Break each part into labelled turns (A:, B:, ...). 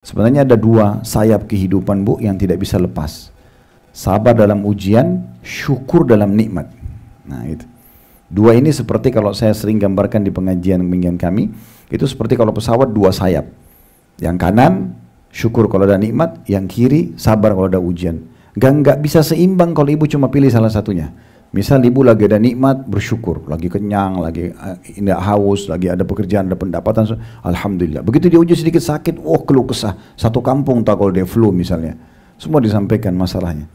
A: Sebenarnya ada dua sayap kehidupan Bu yang tidak bisa lepas. Sabar dalam ujian, syukur dalam nikmat. Nah itu. Dua ini seperti kalau saya sering gambarkan di pengajian kami, itu seperti kalau pesawat dua sayap. Yang kanan, syukur kalau ada nikmat, yang kiri, sabar kalau ada ujian. Nggak bisa seimbang kalau ibu cuma pilih salah satunya. Misal ibu lagi ada nikmat, bersyukur, lagi kenyang, lagi tidak haus, lagi ada pekerjaan, ada pendapatan, alhamdulillah. Begitu dia uji sedikit sakit, keluh kesah. Satu kampung tak kalau dia flu misalnya, semua disampaikan masalahnya.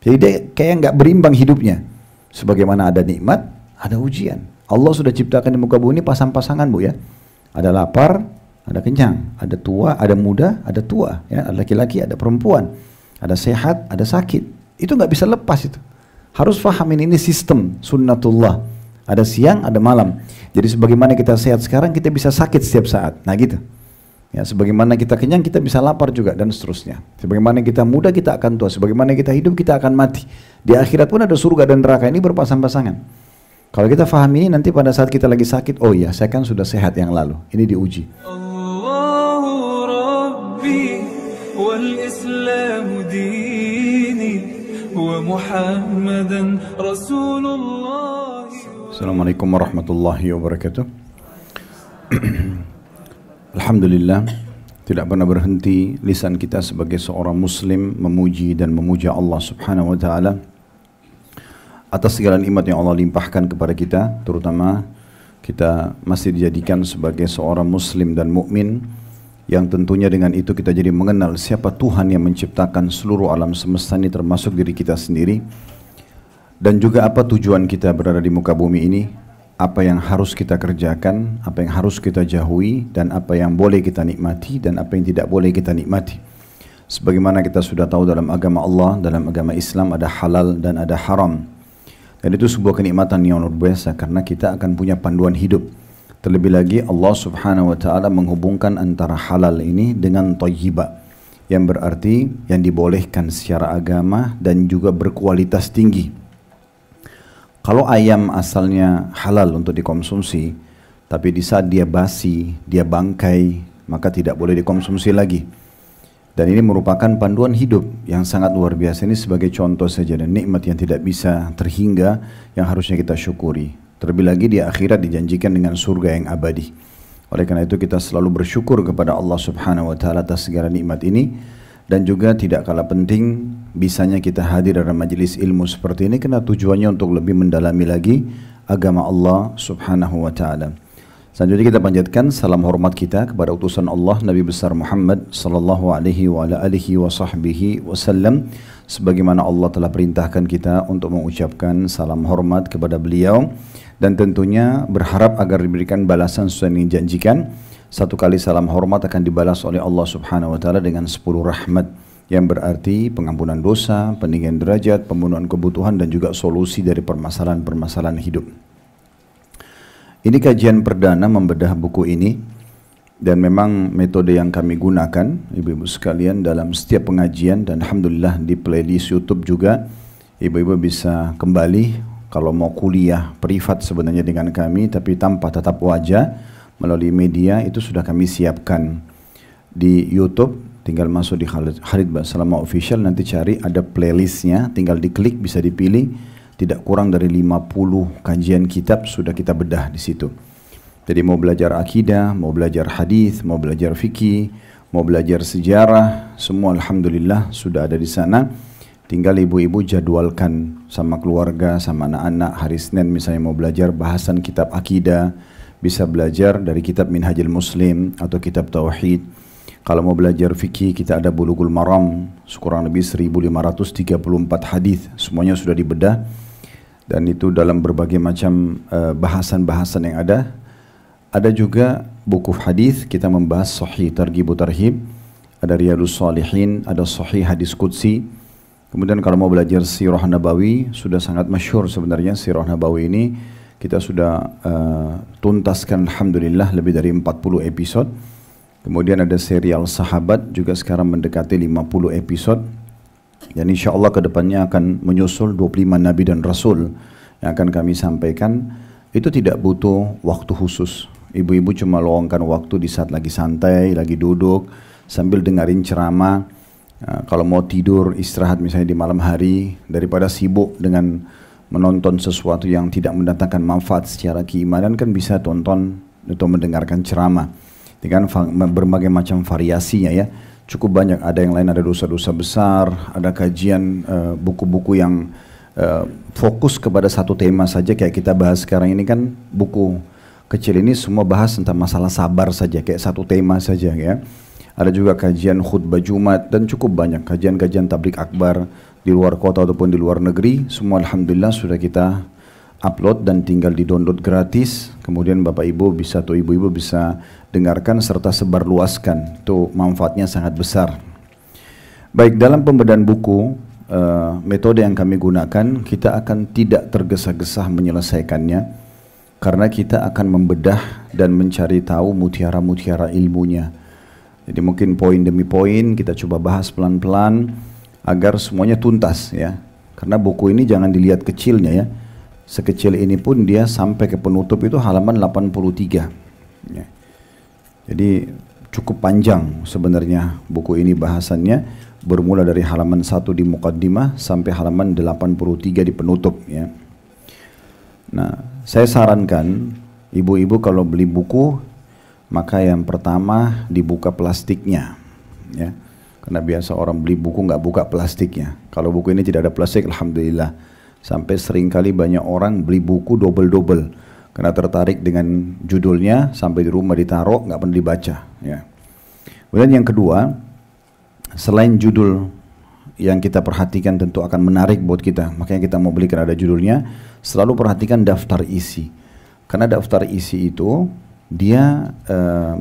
A: Jadi dia kayak nggak berimbang hidupnya. Sebagaimana ada nikmat, ada ujian. Allah sudah ciptakan di muka bumi ini pasang-pasangan Bu ya. Ada lapar, ada kenyang, ada tua, ada muda, ada tua, ya, ada laki-laki, ada perempuan, ada sehat, ada sakit. Itu nggak bisa lepas itu. Harus fahamin ini sistem sunnatullah. Ada siang, ada malam. Jadi sebagaimana kita sehat sekarang, kita bisa sakit setiap saat. Nah gitu. Ya, sebagaimana kita kenyang, kita bisa lapar juga dan seterusnya. Sebagaimana kita muda, kita akan tua. Sebagaimana kita hidup, kita akan mati. Di akhirat pun ada surga dan neraka, ini berpasang-pasangan. Kalau kita fahami ini, nanti pada saat kita lagi sakit, oh iya, saya kan sudah sehat yang lalu. Ini diuji. Allahu Rabbi wal Islamu dini wa Muhammadan Rasulullah. Assalamualaikum warahmatullahi wabarakatuh. Alhamdulillah, tidak pernah berhenti lisan kita sebagai seorang muslim memuji dan memuja Allah subhanahu wa ta'ala atas segala nikmat yang Allah limpahkan kepada kita, terutama kita masih dijadikan sebagai seorang muslim dan mukmin yang tentunya dengan itu kita jadi mengenal siapa Tuhan yang menciptakan seluruh alam semesta ini termasuk diri kita sendiri, dan juga apa tujuan kita berada di muka bumi ini, apa yang harus kita kerjakan, apa yang harus kita jauhi, dan apa yang boleh kita nikmati dan apa yang tidak boleh kita nikmati. Sebagaimana kita sudah tahu dalam agama Allah, dalam agama Islam ada halal dan ada haram. Dan itu sebuah kenikmatan yang luar biasa karena kita akan punya panduan hidup. Terlebih lagi Allah subhanahu wa ta'ala menghubungkan antara halal ini dengan thayyibah, yang berarti yang dibolehkan secara agama dan juga berkualitas tinggi. Kalau ayam asalnya halal untuk dikonsumsi, tapi di saat dia basi, dia bangkai, maka tidak boleh dikonsumsi lagi. Dan ini merupakan panduan hidup yang sangat luar biasa. Ini sebagai contoh saja dan nikmat yang tidak bisa terhingga yang harusnya kita syukuri. Terlebih lagi di akhirat dijanjikan dengan surga yang abadi. Oleh karena itu kita selalu bersyukur kepada Allah subhanahu wa ta'ala atas segala nikmat ini. Dan juga tidak kalah penting bisanya kita hadir dalam majelis ilmu seperti ini karena tujuannya untuk lebih mendalami lagi agama Allah subhanahu wa ta'ala. Selanjutnya kita panjatkan salam hormat kita kepada utusan Allah Nabi besar Muhammad sallallahu alaihi wa ala alihi wa sahbihi wasallam, sebagaimana Allah telah perintahkan kita untuk mengucapkan salam hormat kepada beliau dan tentunya berharap agar diberikan balasan sesuai yang dijanjikan. Satu kali salam hormat akan dibalas oleh Allah subhanahu wa ta'ala dengan 10 rahmat, yang berarti pengampunan dosa, peninggian derajat, pemenuhan kebutuhan dan juga solusi dari permasalahan-permasalahan hidup. Ini kajian perdana membedah buku ini dan memang metode yang kami gunakan ibu-ibu sekalian dalam setiap pengajian, dan alhamdulillah di playlist YouTube juga ibu-ibu bisa kembali kalau mau kuliah privat sebenarnya dengan kami tapi tanpa tatap wajah melalui media, itu sudah kami siapkan di YouTube. Tinggal masuk di Khalid Basalamah Official, nanti cari ada playlistnya, tinggal diklik bisa dipilih. Tidak kurang dari 50 kajian kitab sudah kita bedah di situ. Jadi mau belajar akidah, mau belajar hadis, mau belajar fikih, mau belajar sejarah, semua alhamdulillah sudah ada di sana. Tinggal ibu-ibu jadwalkan sama keluarga, sama anak-anak. Hari Senin misalnya mau belajar bahasan kitab akidah, bisa belajar dari kitab Minhajul Muslim atau kitab Tauhid. Kalau mau belajar fikih, kita ada Bulughul Maram, kurang lebih 1534 hadis, semuanya sudah dibedah. Dan itu dalam berbagai macam bahasan-bahasan yang ada. Ada juga buku hadis, kita membahas Sahih Targhib Tarhib, ada Riyadhus Shalihin, ada Sahih Hadis Qudsi. Kemudian kalau mau belajar Sirah Nabawi, sudah sangat masyhur sebenarnya Sirah Nabawi ini. Kita sudah tuntaskan alhamdulillah lebih dari 40 episode. Kemudian ada serial Sahabat juga sekarang mendekati 50 episode. Dan insya Allah kedepannya akan menyusul 25 Nabi dan Rasul yang akan kami sampaikan. Itu tidak butuh waktu khusus. Ibu-ibu cuma luangkan waktu di saat lagi santai, lagi duduk, sambil dengerin ceramah. Kalau mau tidur, istirahat misalnya di malam hari, daripada sibuk dengan menonton sesuatu yang tidak mendatangkan manfaat secara keimanan, kan bisa tonton atau mendengarkan ceramah dengan berbagai macam variasinya ya. Cukup banyak, ada yang lain ada dosa-dosa besar, ada kajian buku-buku yang fokus kepada satu tema saja, kayak kita bahas sekarang ini kan buku kecil ini semua bahas tentang masalah sabar saja, kayak satu tema saja ya. Ada juga kajian khutbah Jumat dan cukup banyak kajian-kajian tabligh akbar di luar kota ataupun di luar negeri. Semua alhamdulillah sudah kita upload dan tinggal di-download gratis. Kemudian Bapak Ibu bisa atau Ibu-ibu bisa dengarkan serta sebarluaskan. Itu manfaatnya sangat besar. Baik, dalam pembedahan buku, metode yang kami gunakan, kita akan tidak tergesa-gesa menyelesaikannya karena kita akan membedah dan mencari tahu mutiara-mutiara ilmunya. Jadi mungkin poin demi poin kita coba bahas pelan-pelan agar semuanya tuntas ya. Karena buku ini jangan dilihat kecilnya ya. Sekecil ini pun dia sampai ke penutup itu halaman 83 ya. Jadi cukup panjang sebenarnya buku ini bahasannya, bermula dari halaman 1 di muqaddimah sampai halaman 83 di penutup ya. Nah, saya sarankan ibu-ibu kalau beli buku, maka yang pertama dibuka plastiknya ya. Karena biasa orang beli buku nggak buka plastiknya. Kalau buku ini tidak ada plastik, alhamdulillah. Sampai seringkali banyak orang beli buku double-double karena tertarik dengan judulnya, sampai di rumah ditaruh nggak pernah dibaca ya. Kemudian yang kedua, selain judul yang kita perhatikan tentu akan menarik buat kita, makanya kita mau beli karena ada judulnya. Selalu perhatikan daftar isi, karena daftar isi itu dia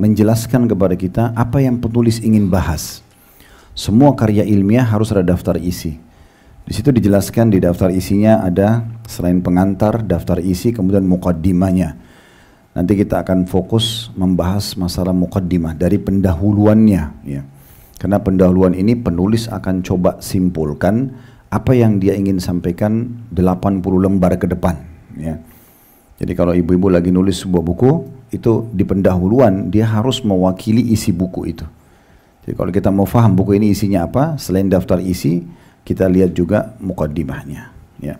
A: menjelaskan kepada kita apa yang penulis ingin bahas. Semua karya ilmiah harus ada daftar isi. Di situ dijelaskan, di daftar isinya ada selain pengantar, daftar isi, kemudian muqaddimahnya. Nanti kita akan fokus membahas masalah muqaddimah dari pendahuluannya ya. Karena pendahuluan ini penulis akan coba simpulkan apa yang dia ingin sampaikan 80 lembar ke depan ya. Jadi kalau ibu-ibu lagi nulis sebuah buku, itu di pendahuluan dia harus mewakili isi buku itu. Jadi kalau kita mau paham buku ini isinya apa, selain daftar isi, kita lihat juga muqaddimahnya ya.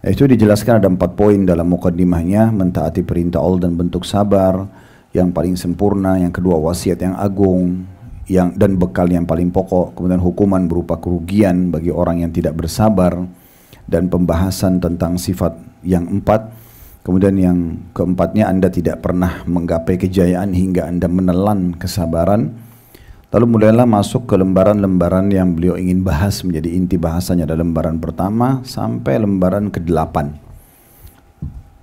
A: Itu dijelaskan ada 4 poin dalam muqaddimahnya: mentaati perintah Allah dan bentuk sabar yang paling sempurna, yang kedua wasiat yang agung, dan bekal yang paling pokok, kemudian hukuman berupa kerugian bagi orang yang tidak bersabar, dan pembahasan tentang sifat yang 4. Kemudian yang keempatnya, Anda tidak pernah menggapai kejayaan hingga Anda menelan kesabaran. Lalu mulailah masuk ke lembaran-lembaran yang beliau ingin bahas, menjadi inti bahasanya ada lembaran pertama sampai lembaran ke-8.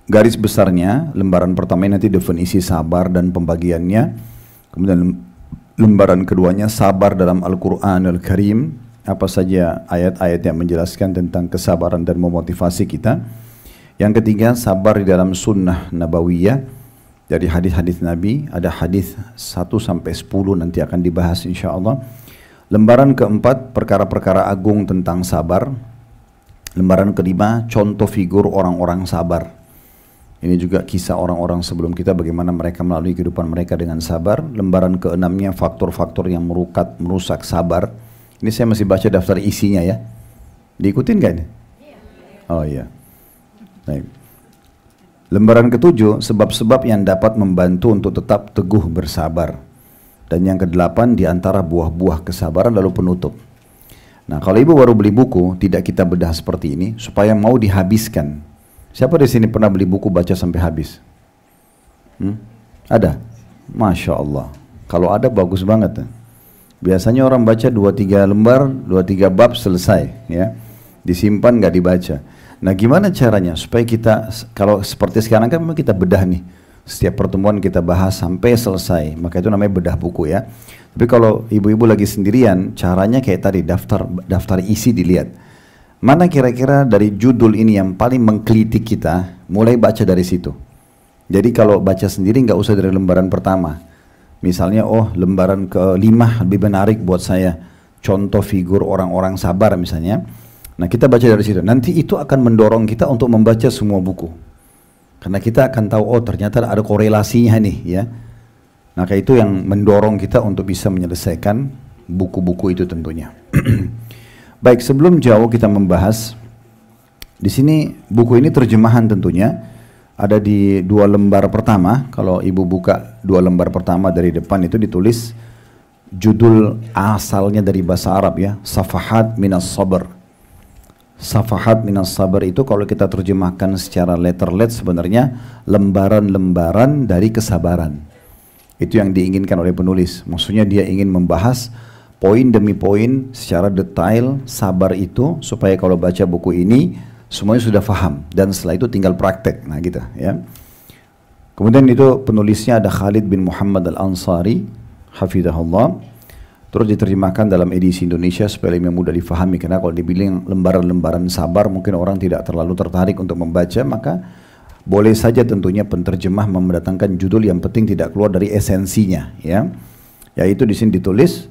A: Garis besarnya, lembaran pertama nanti definisi sabar dan pembagiannya. Kemudian lembaran keduanya sabar dalam Al-Quran Al-Karim, apa saja ayat-ayat yang menjelaskan tentang kesabaran dan memotivasi kita. Yang ketiga, sabar di dalam sunnah nabawiyah, dari hadis-hadis Nabi, ada hadis 1-10 nanti akan dibahas insyaAllah. Lembaran keempat, perkara-perkara agung tentang sabar. Lembaran kelima, contoh figur orang-orang sabar. Ini juga kisah orang-orang sebelum kita, bagaimana mereka melalui kehidupan mereka dengan sabar. Lembaran keenamnya, faktor-faktor yang merusak sabar. Ini saya masih baca daftar isinya ya. Diikutin gak ini? Oh iya. Baik. Lembaran ketujuh, sebab-sebab yang dapat membantu untuk tetap teguh bersabar. Dan yang ke-8, di antara buah-buah kesabaran, lalu penutup. Nah, kalau ibu baru beli buku, tidak kita bedah seperti ini supaya mau dihabiskan. Siapa di sini pernah beli buku baca sampai habis? Ada? Masya Allah. Kalau ada bagus banget. Biasanya orang baca 2-3 lembar, 2-3 bab selesai ya. Disimpan nggak dibaca. Nah, gimana caranya supaya kita, kalau seperti sekarang kan memang kita bedah nih, setiap pertemuan kita bahas sampai selesai, maka itu namanya bedah buku ya. Tapi kalau ibu-ibu lagi sendirian, caranya kayak tadi, daftar isi dilihat. Mana kira-kira dari judul ini yang paling menggelitik kita, mulai baca dari situ. Jadi kalau baca sendiri nggak usah dari lembaran pertama. Misalnya, oh lembaran ke-5 lebih menarik buat saya, contoh figur orang-orang sabar misalnya. Nah, kita baca dari situ. Nanti itu akan mendorong kita untuk membaca semua buku. Karena kita akan tahu, oh ternyata ada korelasinya nih ya. Maka itu yang mendorong kita untuk bisa menyelesaikan buku-buku itu tentunya. Baik, sebelum jauh kita membahas, di sini buku ini terjemahan tentunya ada di 2 lembar pertama. Kalau ibu buka 2 lembar pertama dari depan itu ditulis judul asalnya dari bahasa Arab ya, Safahat Minas Sabr. Safahat Minas Sabr itu kalau kita terjemahkan secara letterlet sebenarnya lembaran-lembaran dari kesabaran. Itu yang diinginkan oleh penulis. Maksudnya dia ingin membahas poin demi poin secara detail sabar itu supaya kalau baca buku ini semuanya sudah faham dan setelah itu tinggal praktek. Nah gitu ya. Kemudian itu penulisnya ada Khalid bin Muhammad Al-Ansari hafizahullah. Terus diterjemahkan dalam edisi Indonesia supaya lebih mudah difahami, karena kalau dibilang lembaran-lembaran sabar mungkin orang tidak terlalu tertarik untuk membaca, maka boleh saja tentunya penterjemah mendatangkan judul yang penting tidak keluar dari esensinya ya. Yaitu di sini ditulis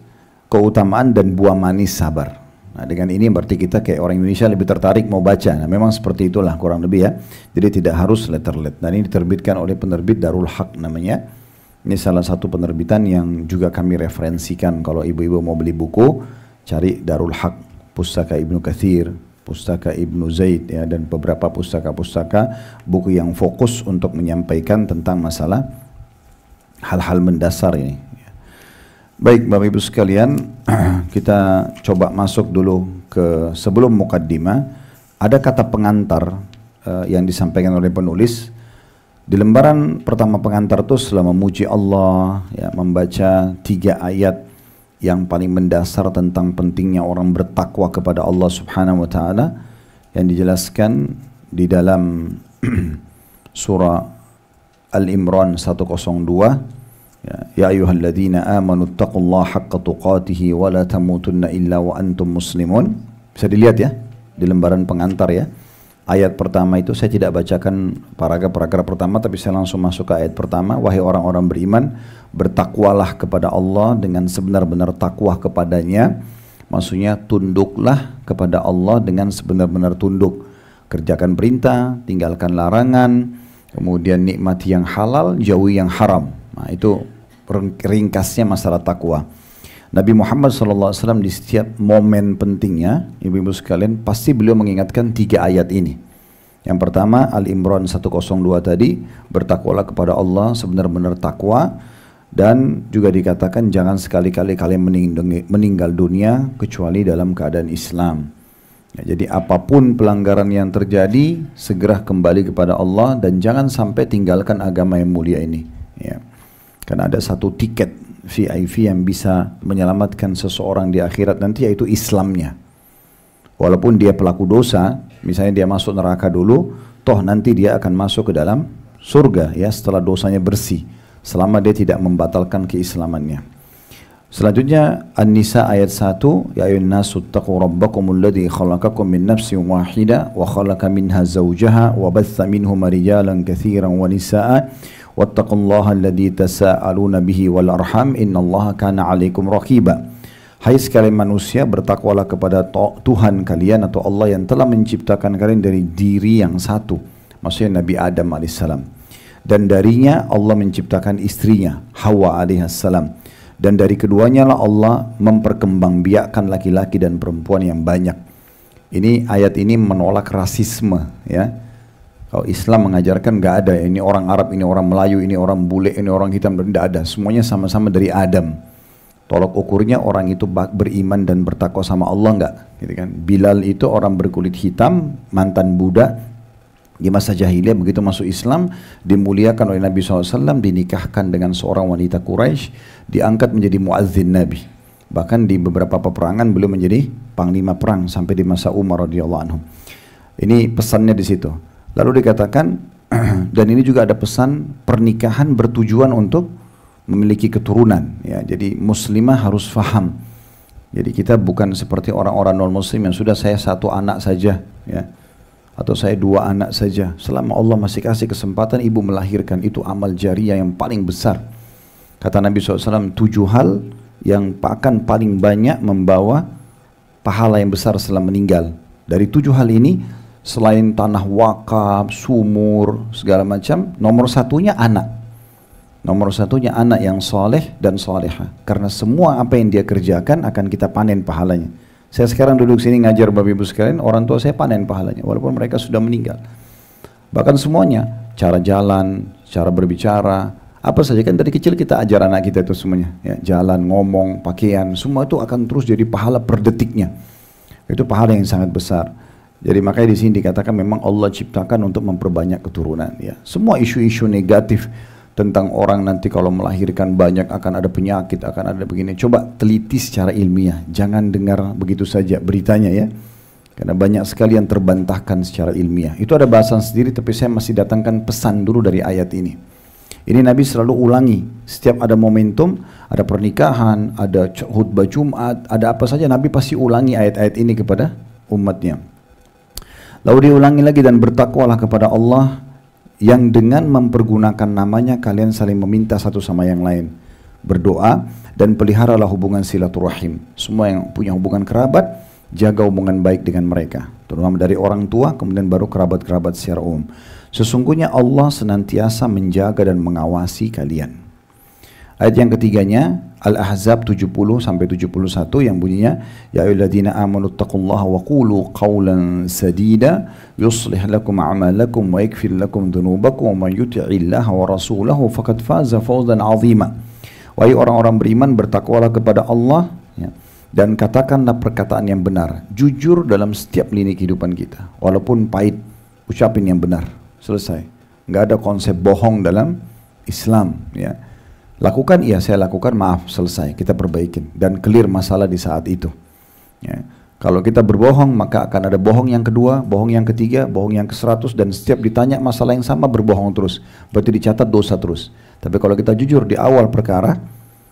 A: keutamaan dan buah manis sabar. Nah dengan ini berarti kita kayak orang Indonesia lebih tertarik mau baca. Nah memang seperti itulah kurang lebih ya. Jadi tidak harus letterlet. Dan ini diterbitkan oleh penerbit Darul Haq namanya. Ini salah satu penerbitan yang juga kami referensikan. Kalau ibu-ibu mau beli buku, cari Darul Haq, Pustaka Ibnu Katsir, Pustaka Ibnu Zaid ya, dan beberapa pustaka-pustaka buku yang fokus untuk menyampaikan tentang masalah hal-hal mendasar ini. Baik Bapak Ibu sekalian, kita coba masuk dulu ke sebelum mukaddimah. Ada kata pengantar yang disampaikan oleh penulis. Di lembaran pertama pengantar itu setelah memuji Allah, ya, membaca 3 ayat yang paling mendasar tentang pentingnya orang bertakwa kepada Allah Subhanahu wa Ta'ala, yang dijelaskan di dalam surah Al-Imran 102. Ya ayyuhalladzina amanu taqullaha haqqa tuqatih wa la tamutunna illa wa antum muslimun. Bisa dilihat ya di lembaran pengantar ya. Ayat pertama itu saya tidak bacakan paragraf pertama, tapi saya langsung masuk ke ayat pertama. Wahai orang-orang beriman, bertakwalah kepada Allah dengan sebenar-benar takwa kepadanya. Maksudnya tunduklah kepada Allah dengan sebenar-benar tunduk. Kerjakan perintah, tinggalkan larangan, kemudian nikmati yang halal, jauhi yang haram. Nah itu ringkasnya masalah takwa. Nabi Muhammad SAW di setiap momen pentingnya, ibu-ibu sekalian, pasti beliau mengingatkan 3 ayat ini. Yang pertama Al-Imran 102 tadi, bertakwalah kepada Allah sebenar-benar takwa, dan juga dikatakan jangan sekali-kali kalian meninggal dunia kecuali dalam keadaan Islam. Ya, jadi apapun pelanggaran yang terjadi, segera kembali kepada Allah dan jangan sampai tinggalkan agama yang mulia ini. Ya. Karena ada satu tiket VIP yang bisa menyelamatkan seseorang di akhirat nanti, yaitu Islamnya. Walaupun dia pelaku dosa, misalnya dia masuk neraka dulu, toh nanti dia akan masuk ke dalam surga ya setelah dosanya bersih, selama dia tidak membatalkan keislamannya. Selanjutnya An-Nisa ayat 1, ya ayyuhan nasu taqu rabbakumul ladzi khalaqakum min nafsin wahidah wa khalaqa minha zawjaha wa batha minhuma rijalan katsiran wa nisaa'a wattaqullaha alladzi tasaaluna bihi wal arham innallaha kana 'alaikum raqiba. Hai sekalian manusia, bertakwalah kepada Tuhan kalian atau Allah yang telah menciptakan kalian dari diri yang satu, maksudnya Nabi Adam alaihissalam, dan darinya Allah menciptakan istrinya Hawa alaihissalam, dan dari keduanya lah Allah memperkembangbiakkan laki-laki dan perempuan yang banyak. Ini ayat ini menolak rasisme ya. Kalau Islam mengajarkan nggak ada ini orang Arab, ini orang Melayu, ini orang bule, ini orang hitam, dan tidak ada. Semuanya sama-sama dari Adam. Tolok ukurnya orang itu beriman dan bertakwa sama Allah nggak? Gitu kan? Bilal itu orang berkulit hitam, mantan budak di masa jahiliyah, begitu masuk Islam dimuliakan oleh Nabi SAW, dinikahkan dengan seorang wanita Quraisy, diangkat menjadi muazzin Nabi. Bahkan di beberapa peperangan beliau menjadi panglima perang sampai di masa Umar radhiyallahu anhu. Ini pesannya di situ. Lalu dikatakan dan ini juga ada pesan pernikahan bertujuan untuk memiliki keturunan ya. Jadi muslimah harus faham. Jadi kita bukan seperti orang-orang non muslim yang sudah saya 1 anak saja ya, atau saya 2 anak saja. Selama Allah masih kasih kesempatan ibu melahirkan, itu amal jariah yang paling besar. Kata Nabi SAW, 7 hal yang akan paling banyak membawa pahala yang besar setelah meninggal. Dari 7 hal ini, selain tanah wakaf, sumur, segala macam, nomor 1-nya anak. Nomor satunya anak yang soleh dan soleha. Karena semua apa yang dia kerjakan akan kita panen pahalanya. Saya sekarang duduk sini ngajar Bapak Ibu sekalian, orang tua saya panen pahalanya, walaupun mereka sudah meninggal. Bahkan semuanya, cara jalan, cara berbicara, apa saja kan dari kecil kita ajar anak kita itu semuanya. Ya, jalan, ngomong, pakaian, semua itu akan terus jadi pahala per detiknya. Itu pahala yang sangat besar. Jadi makanya di sini dikatakan memang Allah ciptakan untuk memperbanyak keturunan. Ya, semua isu-isu negatif tentang orang nanti kalau melahirkan banyak akan ada penyakit, akan ada begini. Coba teliti secara ilmiah, jangan dengar begitu saja beritanya ya. Karena banyak sekali yang terbantahkan secara ilmiah. Itu ada bahasan sendiri, tapi saya masih datangkan pesan dulu dari ayat ini. Ini Nabi selalu ulangi, setiap ada momentum, ada pernikahan, ada khutbah Jumat, ada apa saja, Nabi pasti ulangi ayat-ayat ini kepada umatnya. Lalu diulangi lagi, dan bertakwalah kepada Allah, yang dengan mempergunakan namanya kalian saling meminta satu sama yang lain, berdoa, dan peliharalah hubungan silaturahim. Semua yang punya hubungan kerabat, jaga hubungan baik dengan mereka, terutama dari orang tua, kemudian baru kerabat-kerabat secara umum. Sesungguhnya Allah senantiasa menjaga dan mengawasi kalian. Ayat yang ketiganya Al-Ahzab 70-71 yang bunyinya, ya ayyuhalladzina amanu taqullaha wa qulu qawlan sadida yuslih lakum a'malakum wa yaghfir lakum dhunubakum wa man yuti'illaha wa rasulahu faqad faza fawzan 'azima. Wahai orang-orang beriman, bertakwalah kepada Allah ya, dan katakanlah perkataan yang benar, jujur dalam setiap lini kehidupan kita, walaupun pahit, ucapin yang benar, selesai. Nggak ada konsep bohong dalam Islam ya. Lakukan, iya saya lakukan, maaf, selesai, kita perbaikin dan clear masalah di saat itu ya. Kalau kita berbohong, maka akan ada bohong yang kedua, bohong yang ketiga, bohong yang ke-100, dan setiap ditanya masalah yang sama berbohong terus, berarti dicatat dosa terus. Tapi kalau kita jujur di awal perkara,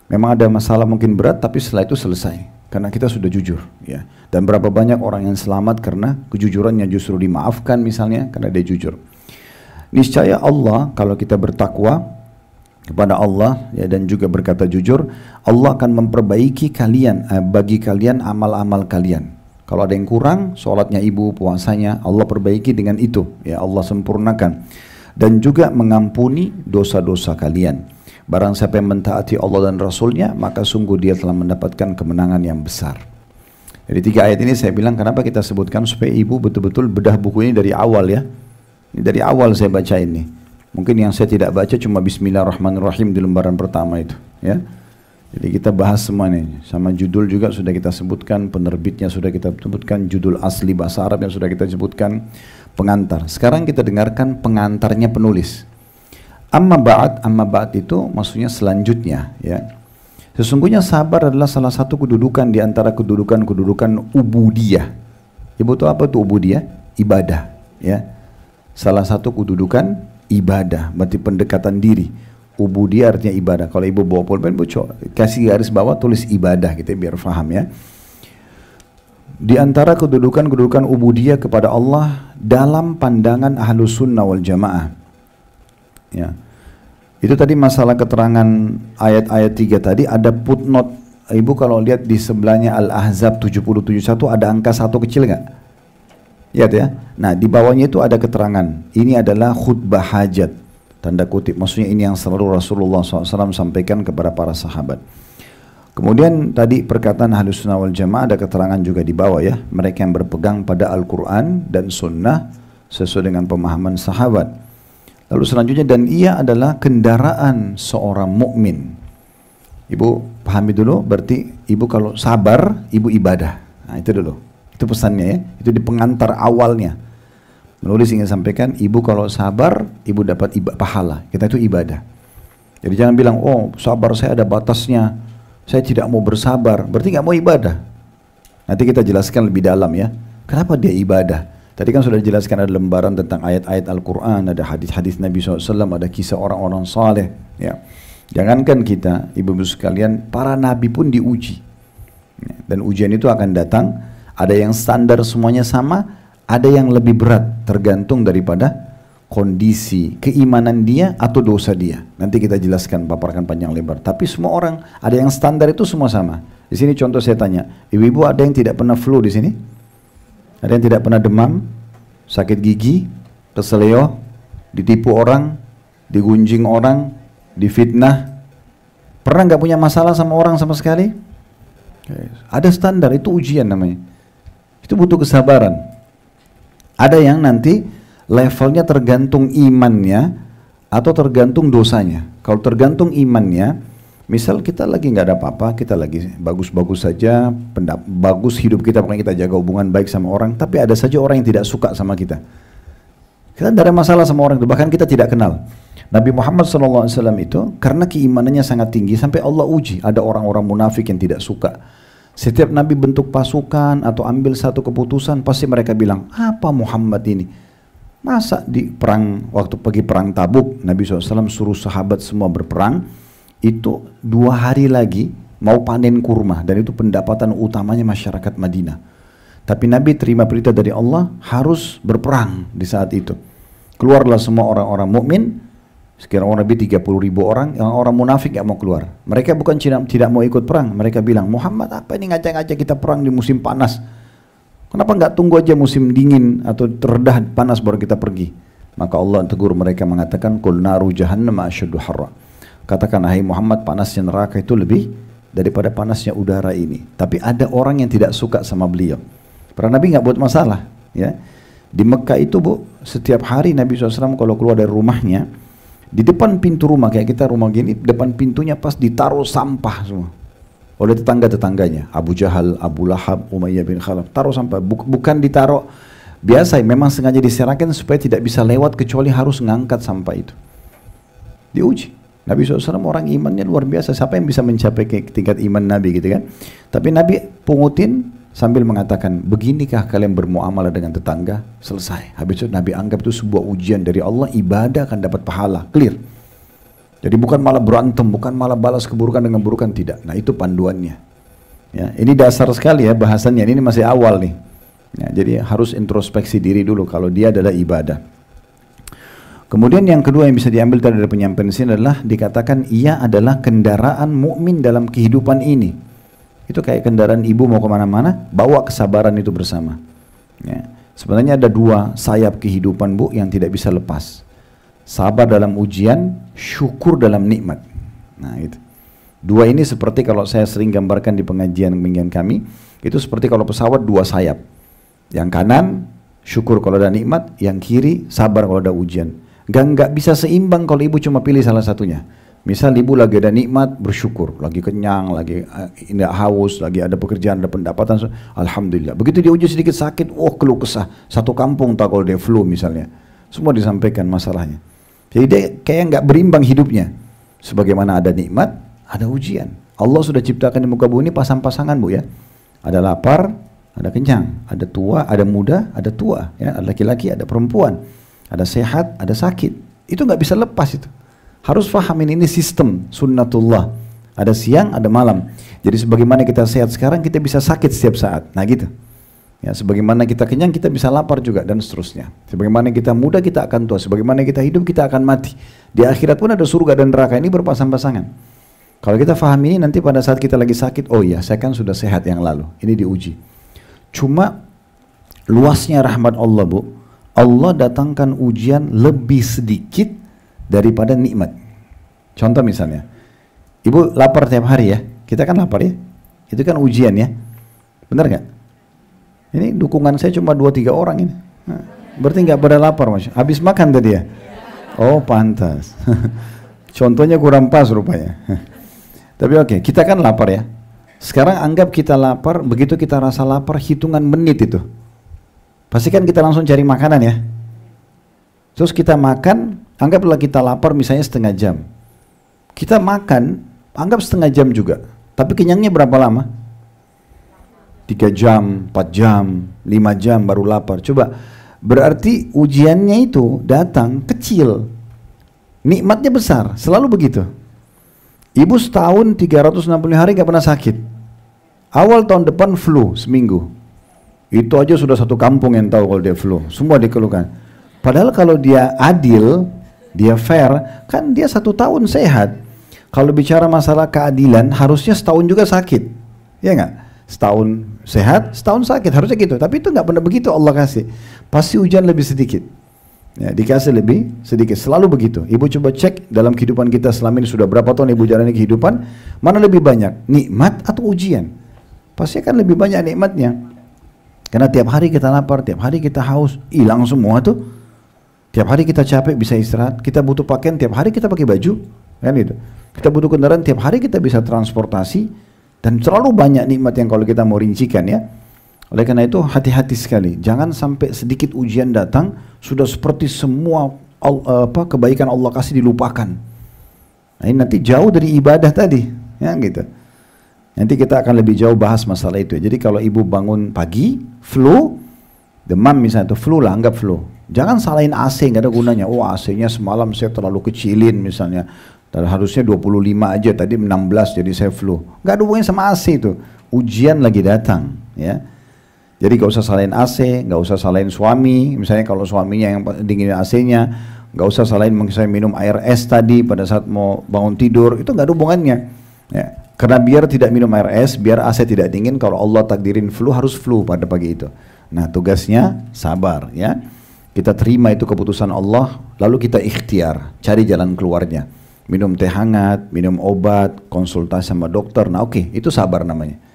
A: memang ada masalah mungkin berat, tapi setelah itu selesai karena kita sudah jujur ya. Dan berapa banyak orang yang selamat karena kejujurannya, justru dimaafkan misalnya karena dia jujur. Niscaya Allah, kalau kita bertakwa kepada Allah ya, dan juga berkata jujur, Allah akan memperbaiki kalian, bagi kalian amal-amal kalian. Kalau ada yang kurang, sholatnya ibu, puasanya, Allah perbaiki dengan itu ya, Allah sempurnakan. Dan juga mengampuni dosa-dosa kalian. Barang siapa yang mentaati Allah dan Rasulnya, maka sungguh dia telah mendapatkan kemenangan yang besar. Jadi 3 ayat ini saya bilang kenapa kita sebutkan, supaya ibu betul-betul bedah buku ini dari awal ya. Ini dari awal saya baca ini. Mungkin yang saya tidak baca cuma Bismillahirrahmanirrahim di lembaran pertama itu ya. Jadi kita bahas semua ini, sama judul juga sudah kita sebutkan, penerbitnya sudah kita sebutkan, judul asli bahasa Arab yang sudah kita sebutkan, pengantar. Sekarang kita dengarkan pengantarnya penulis. Amma ba'd itu maksudnya selanjutnya ya. Sesungguhnya sabar adalah salah satu kedudukan di antara kedudukan ubudiyah. Ibu tahu apa itu ubudiyah? Ibadah ya. Salah satu kedudukan ibadah, berarti pendekatan diri. Ubudiyah artinya ibadah. Kalau ibu bawa pulpen, ibu kasih garis bawah, tulis ibadah gitu biar faham ya. Di antara kedudukan ubudiyah kepada Allah dalam pandangan Ahlus Sunnah wal Jamaah ya. Itu tadi masalah keterangan ayat-ayat 3 tadi, ada footnote. Ibu kalau lihat di sebelahnya Al-Ahzab 70-71 ada angka 1 kecil nggak? Lihat ya. Nah di bawahnya itu ada keterangan. Ini adalah khutbah hajat, tanda kutip. Maksudnya ini yang selalu Rasulullah SAW sampaikan kepada para sahabat. Kemudian tadi perkataan Ahlus Sunnah wal Jamaah ada keterangan juga di bawah ya. Mereka yang berpegang pada Al-Quran dan Sunnah sesuai dengan pemahaman sahabat. Lalu selanjutnya, dan ia adalah kendaraan seorang mukmin. Ibu pahami dulu, berarti ibu kalau sabar, ibu ibadah. Nah itu dulu. Itu pesannya ya, itu di pengantar awalnya. Menulis ingin sampaikan, ibu kalau sabar, ibu dapat pahala. Kita itu ibadah. Jadi jangan bilang, oh sabar saya ada batasnya, saya tidak mau bersabar, berarti nggak mau ibadah. Nanti kita jelaskan lebih dalam ya, kenapa dia ibadah. Tadi kan sudah dijelaskan ada lembaran tentang ayat-ayat Al-Quran, ada hadis-hadis Nabi SAW, ada kisah orang-orang saleh. Ya. Jangankan kita, ibu-ibu sekalian, para nabi pun diuji. Dan ujian itu akan datang. Ada yang standar semuanya sama, ada yang lebih berat tergantung daripada kondisi keimanan dia atau dosa dia. Nanti kita jelaskan, paparkan panjang lebar. Tapi semua orang ada yang standar itu semua sama. Di sini contoh saya tanya, ibu-ibu ada yang tidak pernah flu di sini? Ada yang tidak pernah demam, sakit gigi, keseleo, ditipu orang, digunjing orang, difitnah. Pernah nggak punya masalah sama orang sama sekali? Ada standar, itu ujian namanya. Itu butuh kesabaran. Ada yang nanti levelnya tergantung imannya atau tergantung dosanya. Kalau tergantung imannya, misal kita lagi nggak ada apa-apa, kita lagi bagus-bagus saja, bagus hidup kita, pokoknya kita jaga hubungan baik sama orang, tapi ada saja orang yang tidak suka sama kita. Kita tidak ada masalah sama orang itu, bahkan kita tidak kenal. Nabi Muhammad SAW itu karena keimanannya sangat tinggi sampai Allah uji. Ada orang-orang munafik yang tidak suka. Setiap Nabi bentuk pasukan atau ambil satu keputusan, pasti mereka bilang, apa Muhammad ini? Masa di perang, waktu pergi perang Tabuk, Nabi SAW suruh sahabat semua berperang, itu 2 hari lagi mau panen kurma, dan itu pendapatan utamanya masyarakat Madinah. Tapi Nabi terima perintah dari Allah harus berperang di saat itu. Keluarlah semua orang-orang mukmin, sekitar orang lebih 30.000 orang, yang orang munafik gak mau keluar. Mereka bukan tidak mau ikut perang, mereka bilang, Muhammad apa ini ngajak-ngajak kita perang di musim panas? Kenapa nggak tunggu aja musim dingin atau teredah panas baru kita pergi? Maka Allah tegur mereka mengatakan, Qul naru jahannam asyaddu harra. Katakan, hai Muhammad, panasnya neraka itu lebih daripada panasnya udara ini. Tapi ada orang yang tidak suka sama beliau. Para Nabi nggak buat masalah, ya. Di Mekah itu Bu, setiap hari Nabi SAW kalau keluar dari rumahnya, di depan pintu rumah, kayak kita rumah gini, depan pintunya pas ditaruh sampah semua oleh tetangga-tetangganya, Abu Jahal, Abu Lahab, Umayyah bin Khalaf, taruh sampah, bukan ditaruh biasa, memang sengaja diserakan supaya tidak bisa lewat kecuali harus ngangkat sampah itu. Diuji. Nabi SAW orang imannya luar biasa, siapa yang bisa mencapai tingkat iman Nabi gitu kan? Tapi Nabi pungutin sambil mengatakan, beginikah kalian bermuamalah dengan tetangga? Selesai. Habis itu Nabi anggap itu sebuah ujian dari Allah, ibadah akan dapat pahala, clear. Jadi bukan malah berantem, bukan malah balas keburukan dengan keburukan, tidak. Nah itu panduannya. Ya, ini dasar sekali ya bahasannya, ini masih awal nih. Ya, jadi harus introspeksi diri dulu kalau dia adalah ibadah. Kemudian yang kedua yang bisa diambil dari penyampaian sini adalah dikatakan ia adalah kendaraan mukmin dalam kehidupan ini. Itu kayak kendaraan ibu mau kemana-mana, bawa kesabaran itu bersama. Ya. Sebenarnya ada 2 sayap kehidupan Bu yang tidak bisa lepas. Sabar dalam ujian, syukur dalam nikmat. Nah itu. 2 ini seperti kalau saya sering gambarkan di pengajian kami, itu seperti kalau pesawat 2 sayap. Yang kanan, syukur kalau ada nikmat, yang kiri, sabar kalau ada ujian. Nggak bisa seimbang kalau ibu cuma pilih salah satunya. Misal ibu lagi ada nikmat, bersyukur, lagi kenyang, lagi tidak haus, lagi ada pekerjaan, ada pendapatan, alhamdulillah. Begitu dia uji sedikit sakit, keluh kesah. Satu kampung tak kalau dia flu misalnya, semua disampaikan masalahnya. Jadi dia kayak nggak berimbang hidupnya. Sebagaimana ada nikmat, ada ujian. Allah sudah ciptakan di muka bumi ini pasang-pasangan Bu ya. Ada lapar, ada kenyang, ada tua, ada muda, ada tua, ya, ada laki-laki, ada perempuan, ada sehat, ada sakit. Itu nggak bisa lepas itu. Harus fahamin ini sistem sunnatullah. Ada siang, ada malam. Jadi sebagaimana kita sehat sekarang, kita bisa sakit setiap saat. Nah gitu. Ya, sebagaimana kita kenyang, kita bisa lapar juga dan seterusnya. Sebagaimana kita muda, kita akan tua. Sebagaimana kita hidup, kita akan mati. Di akhirat pun ada surga dan neraka, ini berpasang-pasangan. Kalau kita fahami ini, nanti pada saat kita lagi sakit, oh iya, saya kan sudah sehat yang lalu. Ini diuji. Cuma luasnya rahmat Allah Bu, Allah datangkan ujian lebih sedikit daripada nikmat. Contoh misalnya, ibu lapar tiap hari ya, kita kan lapar ya, itu kan ujian ya, benar nggak? Ini dukungan saya cuma 2-3 orang ini, nah, berarti nggak pada lapar Mas. Habis makan tadi ya? Oh pantas. Contohnya kurang pas rupanya. Tapi oke, kita kan lapar ya. Sekarang anggap kita lapar, begitu kita rasa lapar, hitungan menit itu. Pasti kan kita langsung cari makanan ya. Terus kita makan, anggaplah kita lapar misalnya setengah jam. Kita makan, anggap setengah jam juga. Tapi kenyangnya berapa lama? 3 jam, 4 jam, 5 jam baru lapar. Coba, berarti ujiannya itu datang kecil. Nikmatnya besar, selalu begitu. Ibu setahun 360 hari gak pernah sakit. Awal tahun depan flu seminggu. Itu aja sudah satu kampung yang tahu kalau dia flu. Semua dikeluhkan. Padahal kalau dia adil, dia fair, kan dia 1 tahun sehat. Kalau bicara masalah keadilan, harusnya setahun juga sakit. Ya nggak? Setahun sehat, setahun sakit, harusnya gitu. Tapi itu nggak pernah begitu Allah kasih. Pasti ujian lebih sedikit. Ya, dikasih lebih sedikit, selalu begitu. Ibu coba cek dalam kehidupan kita selama ini, sudah berapa tahun ibu jalani kehidupan, mana lebih banyak, nikmat atau ujian? Pasti akan lebih banyak nikmatnya. Karena tiap hari kita lapar, tiap hari kita haus, hilang semua tuh. Tiap hari kita capek bisa istirahat, kita butuh pakaian, tiap hari kita pakai baju, kan gitu. Kita butuh kendaraan, tiap hari kita bisa transportasi, dan terlalu banyak nikmat yang kalau kita mau rincikan ya. Oleh karena itu hati-hati sekali, jangan sampai sedikit ujian datang sudah seperti semua kebaikan Allah kasih dilupakan. Nah, ini nanti jauh dari ibadah tadi, ya gitu. Nanti kita akan lebih jauh bahas masalah itu. Jadi kalau ibu bangun pagi, flu, demam misalnya, itu flu lah, anggap flu. Jangan salahin AC, nggak ada gunanya. Oh AC-nya semalam saya terlalu kecilin misalnya. Dan harusnya 25 aja, tadi 16 jadi saya flu. Nggak ada hubungannya sama AC itu. Ujian lagi datang, ya. Jadi gak usah salahin AC, gak usah salahin suami, misalnya kalau suaminya yang dinginin AC-nya, gak usah salahin misalnya minum air es tadi pada saat mau bangun tidur, itu gak ada hubungannya. Ya. Karena biar tidak minum air es, biar AC tidak dingin, kalau Allah takdirin flu, harus flu pada pagi itu. Nah tugasnya sabar ya. Kita terima itu keputusan Allah, lalu kita ikhtiar, cari jalan keluarnya. Minum teh hangat, minum obat, konsultasi sama dokter, nah oke, itu sabar namanya.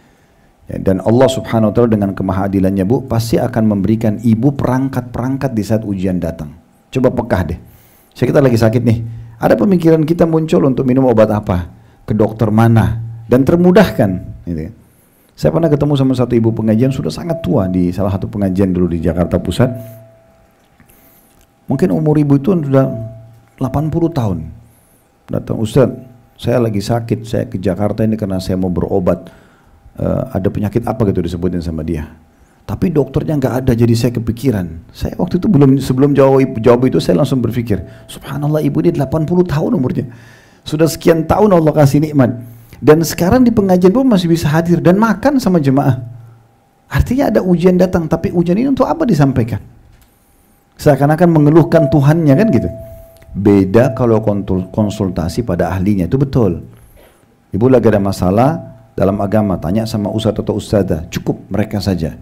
A: Ya, dan Allah subhanahu wa ta'ala dengan kemahadilannya bu, pasti akan memberikan ibu perangkat-perangkat di saat ujian datang. Coba pekah deh. Kita lagi sakit nih, ada pemikiran kita muncul untuk minum obat apa, ke dokter mana, dan termudahkan. Gitu. Saya pernah ketemu sama satu ibu pengajian, sudah sangat tua di salah satu pengajian dulu di Jakarta Pusat. Mungkin umur ibu itu sudah 80 tahun. Datang, Ustaz, saya lagi sakit, saya ke Jakarta ini karena saya mau berobat. Ada penyakit apa gitu disebutin sama dia, tapi dokternya nggak ada, jadi saya kepikiran. Saya waktu itu sebelum jawab itu saya langsung berpikir, subhanallah, ibu dia 80 tahun umurnya, sudah sekian tahun Allah kasih nikmat, dan sekarang di pengajian pun masih bisa hadir dan makan sama jemaah. Artinya ada ujian datang, tapi ujian ini untuk apa disampaikan? Seakan-akan mengeluhkan Tuhannya kan gitu. Beda kalau konsultasi pada ahlinya, itu betul. Ibu lagi ada masalah dalam agama, tanya sama ustadz atau ustadzah, cukup mereka saja.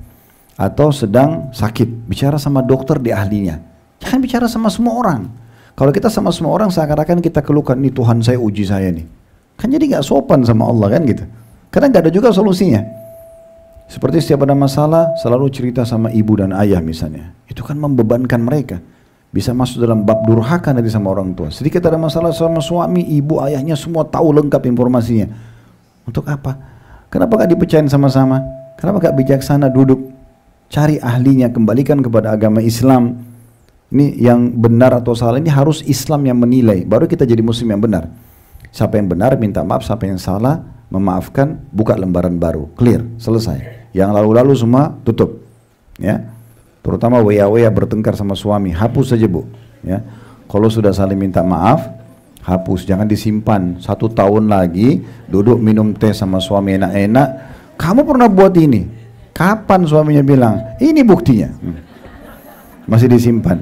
A: Atau sedang sakit, bicara sama dokter di ahlinya. Jangan bicara sama semua orang. Kalau kita sama semua orang, seakan-akan kita keluhkan, nih Tuhan saya uji saya nih. Kan jadi gak sopan sama Allah kan gitu. Karena gak ada juga solusinya. Seperti setiap ada masalah, selalu cerita sama ibu dan ayah misalnya. Itu kan membebankan mereka. Bisa masuk dalam bab durhaka nanti sama orang tua. Sedikit ada masalah sama suami, ibu, ayahnya semua tahu lengkap informasinya. Untuk apa? Kenapa gak dipecahin sama-sama? Kenapa gak bijaksana duduk? Cari ahlinya, kembalikan kepada agama Islam. Ini yang benar atau salah, ini harus Islam yang menilai. Baru kita jadi muslim yang benar. Siapa yang benar, minta maaf. Siapa yang salah, memaafkan. Buka lembaran baru. Clear, selesai. Yang lalu-lalu semua tutup. Ya, terutama waya-waya bertengkar sama suami, hapus saja bu. Ya, kalau sudah saling minta maaf, hapus, jangan disimpan. 1 tahun lagi duduk minum teh sama suami enak-enak, kamu pernah buat ini, kapan suaminya bilang ini buktinya? Masih disimpan.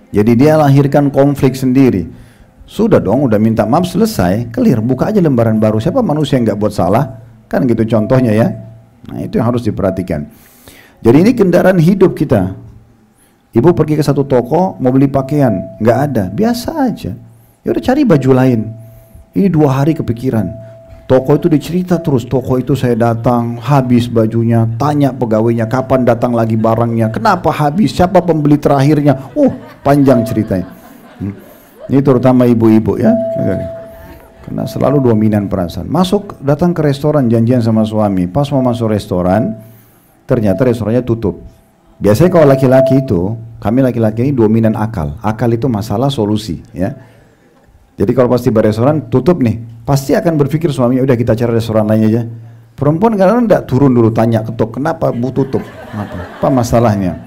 A: Jadi dia lahirkan konflik sendiri. Sudah dong, udah minta maaf, selesai, clear, buka aja lembaran baru. Siapa manusia yang nggak buat salah? Kan gitu contohnya ya. Nah itu yang harus diperhatikan. Jadi ini kendaraan hidup kita. Ibu pergi ke satu toko mau beli pakaian, nggak ada, biasa aja. Ya udah cari baju lain. Ini 2 hari kepikiran. Toko itu dicerita terus. Toko itu saya datang, habis bajunya. Tanya pegawainya kapan datang lagi barangnya. Kenapa habis? Siapa pembeli terakhirnya? Panjang ceritanya. Ini terutama ibu-ibu ya. Karena selalu dominan perasaan. Datang ke restoran janjian sama suami. Pas mau masuk restoran, ternyata restorannya tutup. Biasanya kalau laki-laki itu, kami laki-laki ini dominan akal. Akal itu masalah solusi ya. Jadi kalau pasti restoran tutup nih, pasti akan berpikir suaminya, udah kita cari restoran lain aja. Perempuan kadang-kadang enggak turun dulu tanya ketuk, kenapa bu tutup? Apa masalahnya?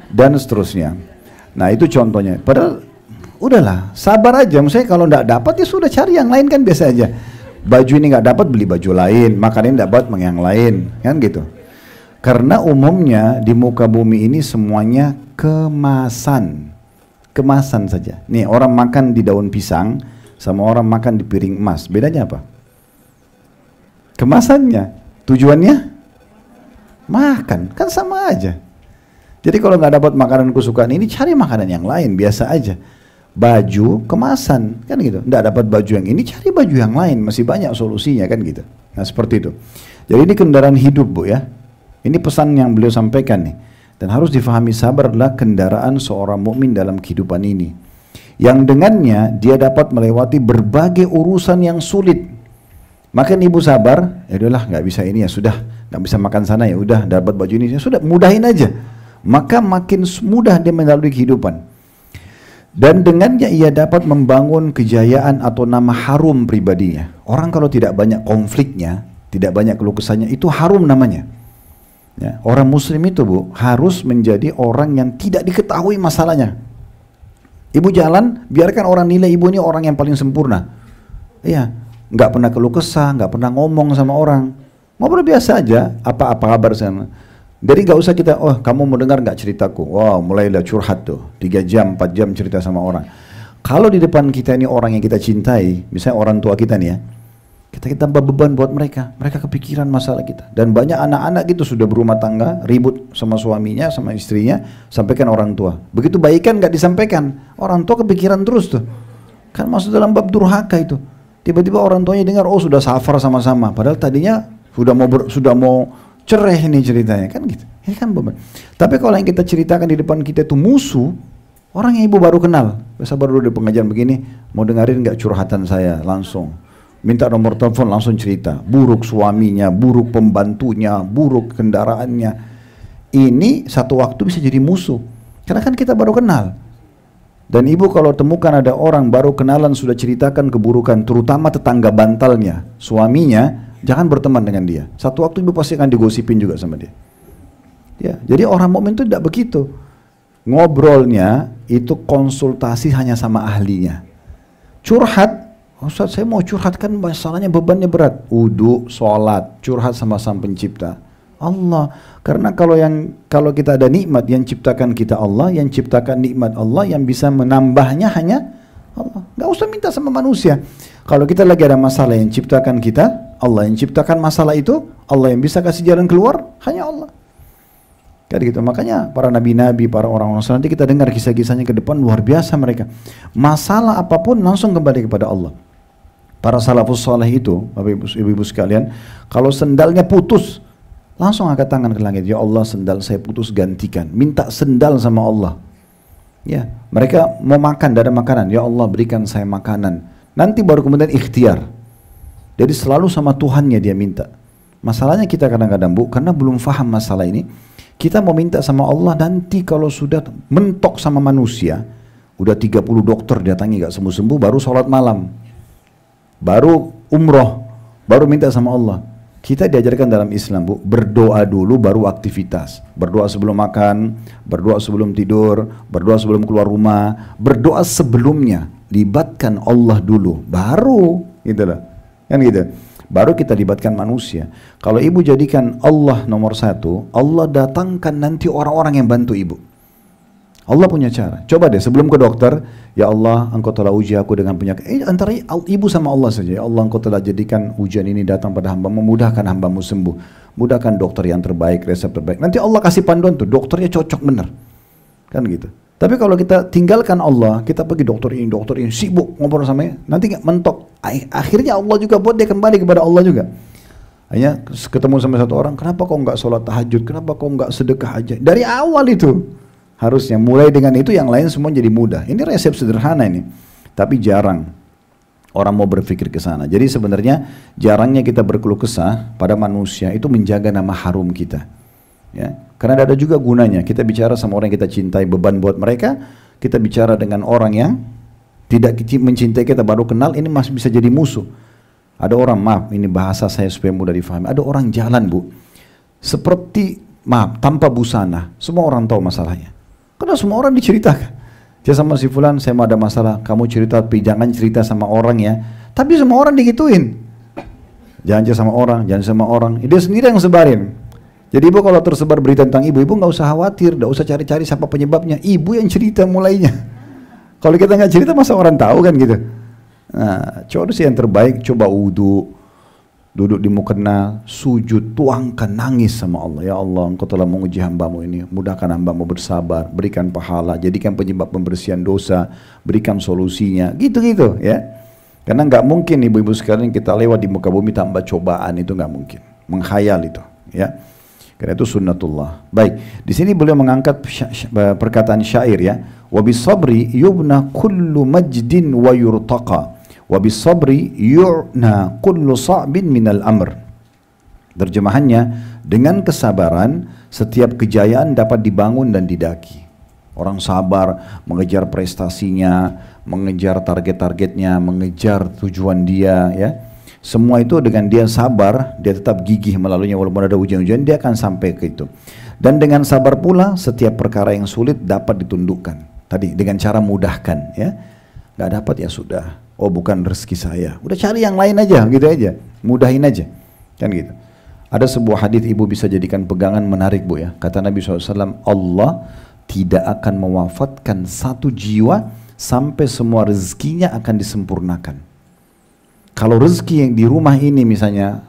A: Dan seterusnya. Nah itu contohnya. Padahal udahlah, sabar aja. Misalnya kalau enggak dapat ya sudah cari yang lain kan biasa aja. Baju ini enggak dapat beli baju lain, makan ini enggak dapat yang lain, kan gitu. Karena umumnya di muka bumi ini semuanya kemasan. Kemasan saja. Nih orang makan di daun pisang sama orang makan di piring emas. Bedanya apa? Kemasannya. Tujuannya? Makan. Kan sama aja. Jadi kalau nggak dapat makanan kesukaan ini, cari makanan yang lain, biasa aja. Baju, kemasan, kan gitu. Nggak dapat baju yang ini, cari baju yang lain, masih banyak solusinya kan gitu. Nah seperti itu. Jadi ini kendaraan hidup Bu ya. Ini pesan yang beliau sampaikan nih. Dan harus difahami, sabar adalah kendaraan seorang mukmin dalam kehidupan ini. Yang dengannya dia dapat melewati berbagai urusan yang sulit. Makin ibu sabar, ya udahlah nggak bisa ini ya sudah, nggak bisa makan sana ya udah, dapat baju ini ya sudah, mudahin aja. Maka makin mudah dia melalui kehidupan. Dan dengannya ia dapat membangun kejayaan atau nama harum pribadinya. Orang kalau tidak banyak konfliknya, tidak banyak keluh kesahnya, itu harum namanya. Ya, orang muslim itu Bu, harus menjadi orang yang tidak diketahui masalahnya. Ibu jalan, biarkan orang nilai ibu ini orang yang paling sempurna. Iya, nggak pernah keluh kesah, nggak pernah ngomong sama orang. Ngobrol biasa aja, apa kabar sana. Jadi nggak usah kita, oh kamu mau dengar nggak ceritaku? Wow, mulailah curhat tuh, 3 jam, 4 jam cerita sama orang. Kalau di depan kita ini orang yang kita cintai, misalnya orang tua kita nih ya, kita tambah beban buat mereka kepikiran masalah kita. Dan banyak anak-anak gitu sudah berumah tangga, ribut sama suaminya, sama istrinya, sampaikan orang tua. Begitu baikan nggak disampaikan, orang tua kepikiran terus tuh. Kan masuk dalam bab durhaka itu. Tiba-tiba orang tuanya dengar, oh sudah safar sama-sama, padahal tadinya sudah mau cerai ini ceritanya, kan gitu. Ini kan beban. Tapi kalau yang kita ceritakan di depan kita itu musuh, orang yang ibu baru kenal, biasa baru di pengajian begini, mau dengerin nggak curhatan saya langsung, minta nomor telepon langsung cerita, buruk suaminya, buruk pembantunya, buruk kendaraannya. Ini satu waktu bisa jadi musuh, karena kan kita baru kenal. Dan ibu kalau temukan ada orang baru kenalan sudah ceritakan keburukan, terutama tetangga bantalnya, suaminya, jangan berteman dengan dia. Satu waktu ibu pasti akan digosipin juga sama dia. Ya, jadi orang mukmin itu tidak begitu. Ngobrolnya itu konsultasi hanya sama ahlinya. Curhat, Ustaz saya mau curhat kan masalahnya bebannya berat. Wudu, sholat, curhat sama Sang Pencipta Allah. Karena kalau kita ada nikmat, yang ciptakan kita Allah, yang ciptakan nikmat Allah, yang bisa menambahnya hanya Allah. Nggak usah minta sama manusia. Kalau kita lagi ada masalah, yang ciptakan kita Allah, yang ciptakan masalah itu Allah, yang bisa kasih jalan keluar hanya Allah. Kayak gitu. Makanya para nabi-nabi, para orang-orang saleh, nanti kita dengar kisah-kisahnya ke depan, luar biasa mereka. Masalah apapun langsung kembali kepada Allah. Para salafus saleh itu, Bapak Ibu sekalian, kalau sendalnya putus, langsung angkat tangan ke langit, ya Allah sendal saya putus gantikan. Minta sendal sama Allah. Ya, mereka mau makan, tidak ada makanan, ya Allah berikan saya makanan. Nanti baru kemudian ikhtiar. Jadi selalu sama Tuhannya dia minta. Masalahnya kita kadang-kadang Bu, karena belum faham masalah ini, kita mau minta sama Allah, nanti kalau sudah mentok sama manusia, udah 30 dokter datangi gak sembuh-sembuh, baru sholat malam, baru umroh, baru minta sama Allah. Kita diajarkan dalam Islam Bu, berdoa dulu baru aktivitas. Berdoa sebelum makan, berdoa sebelum tidur, berdoa sebelum keluar rumah, berdoa sebelumnya. Libatkan Allah dulu, baru gitu loh. Kan gitu. Baru kita libatkan manusia. Kalau ibu jadikan Allah nomor 1, Allah datangkan nanti orang-orang yang bantu ibu. Allah punya cara. Coba deh sebelum ke dokter, ya Allah engkau telah uji aku dengan penyakit. Antara ibu sama Allah saja. Ya Allah engkau telah jadikan ujian ini datang pada hamba, memudahkan hambamu sembuh. Mudahkan dokter yang terbaik, resep terbaik. Nanti Allah kasih panduan tuh, dokternya cocok bener. Kan gitu. Tapi kalau kita tinggalkan Allah, kita pergi dokter ini, sibuk ngobrol sama dia, nanti nggak mentok. Akhirnya Allah juga buat dia kembali kepada Allah juga. Hanya ketemu sama satu orang, kenapa kau nggak sholat tahajud, kenapa kau nggak sedekah aja? Dari awal itu harusnya mulai dengan itu, yang lain semua jadi mudah. Ini resep sederhana ini, tapi jarang orang mau berpikir ke sana. Jadi sebenarnya jarangnya kita berkeluh kesah pada manusia itu menjaga nama harum kita. Ya, karena ada juga gunanya. Kita bicara sama orang yang kita cintai, beban buat mereka. Kita bicara dengan orang yang tidak mencintai kita, baru kenal, ini masih bisa jadi musuh. Ada orang, maaf ini bahasa saya supaya mudah difahami, ada orang jalan Bu, seperti maaf tanpa busana, semua orang tahu masalahnya, karena semua orang diceritakan. Dia sama si fulan, saya mau ada masalah, kamu cerita, tapi jangan cerita sama orang ya. Tapi semua orang digituin, jangan cerita sama orang, jangan sama orang, dia sendiri yang sebarin. Jadi ibu kalau tersebar berita tentang ibu nggak usah khawatir, nggak usah cari-cari siapa penyebabnya, ibu yang cerita mulainya. Kalau kita nggak cerita masa orang tahu kan gitu. Nah, coba sih yang terbaik, coba wudu, duduk di mukena, sujud, tuangkan, nangis sama Allah. Ya Allah, Engkau telah menguji hambamu ini, mudahkan hambamu bersabar, berikan pahala, jadikan penyebab pembersihan dosa, berikan solusinya, gitu-gitu ya. Karena nggak mungkin ibu-ibu sekalian kita lewat di muka bumi tanpa cobaan, itu nggak mungkin, menghayal itu ya. Karena itu sunnatullah. Baik, di sini beliau mengangkat perkataan syair ya. Wa bisabri yubna kullu majdin wa yurtaqa. Wa bisabri yu'na kullu sa'bin minal amr. Terjemahannya, dengan kesabaran setiap kejayaan dapat dibangun dan didaki. Orang sabar mengejar prestasinya, mengejar target-targetnya, mengejar tujuan dia ya. Semua itu dengan dia sabar, dia tetap gigih melaluinya walaupun ada ujian-ujian, dia akan sampai ke itu. Dan dengan sabar pula, setiap perkara yang sulit dapat ditundukkan. Tadi dengan cara mudahkan, ya. Gak dapat ya sudah. Oh bukan rezeki saya. Udah cari yang lain aja, gitu aja. Mudahin aja, kan gitu. Ada sebuah hadis ibu bisa jadikan pegangan menarik bu ya. Kata Nabi SAW, Allah tidak akan mewafatkan satu jiwa sampai semua rezekinya akan disempurnakan. Kalau rezeki yang di rumah ini misalnya,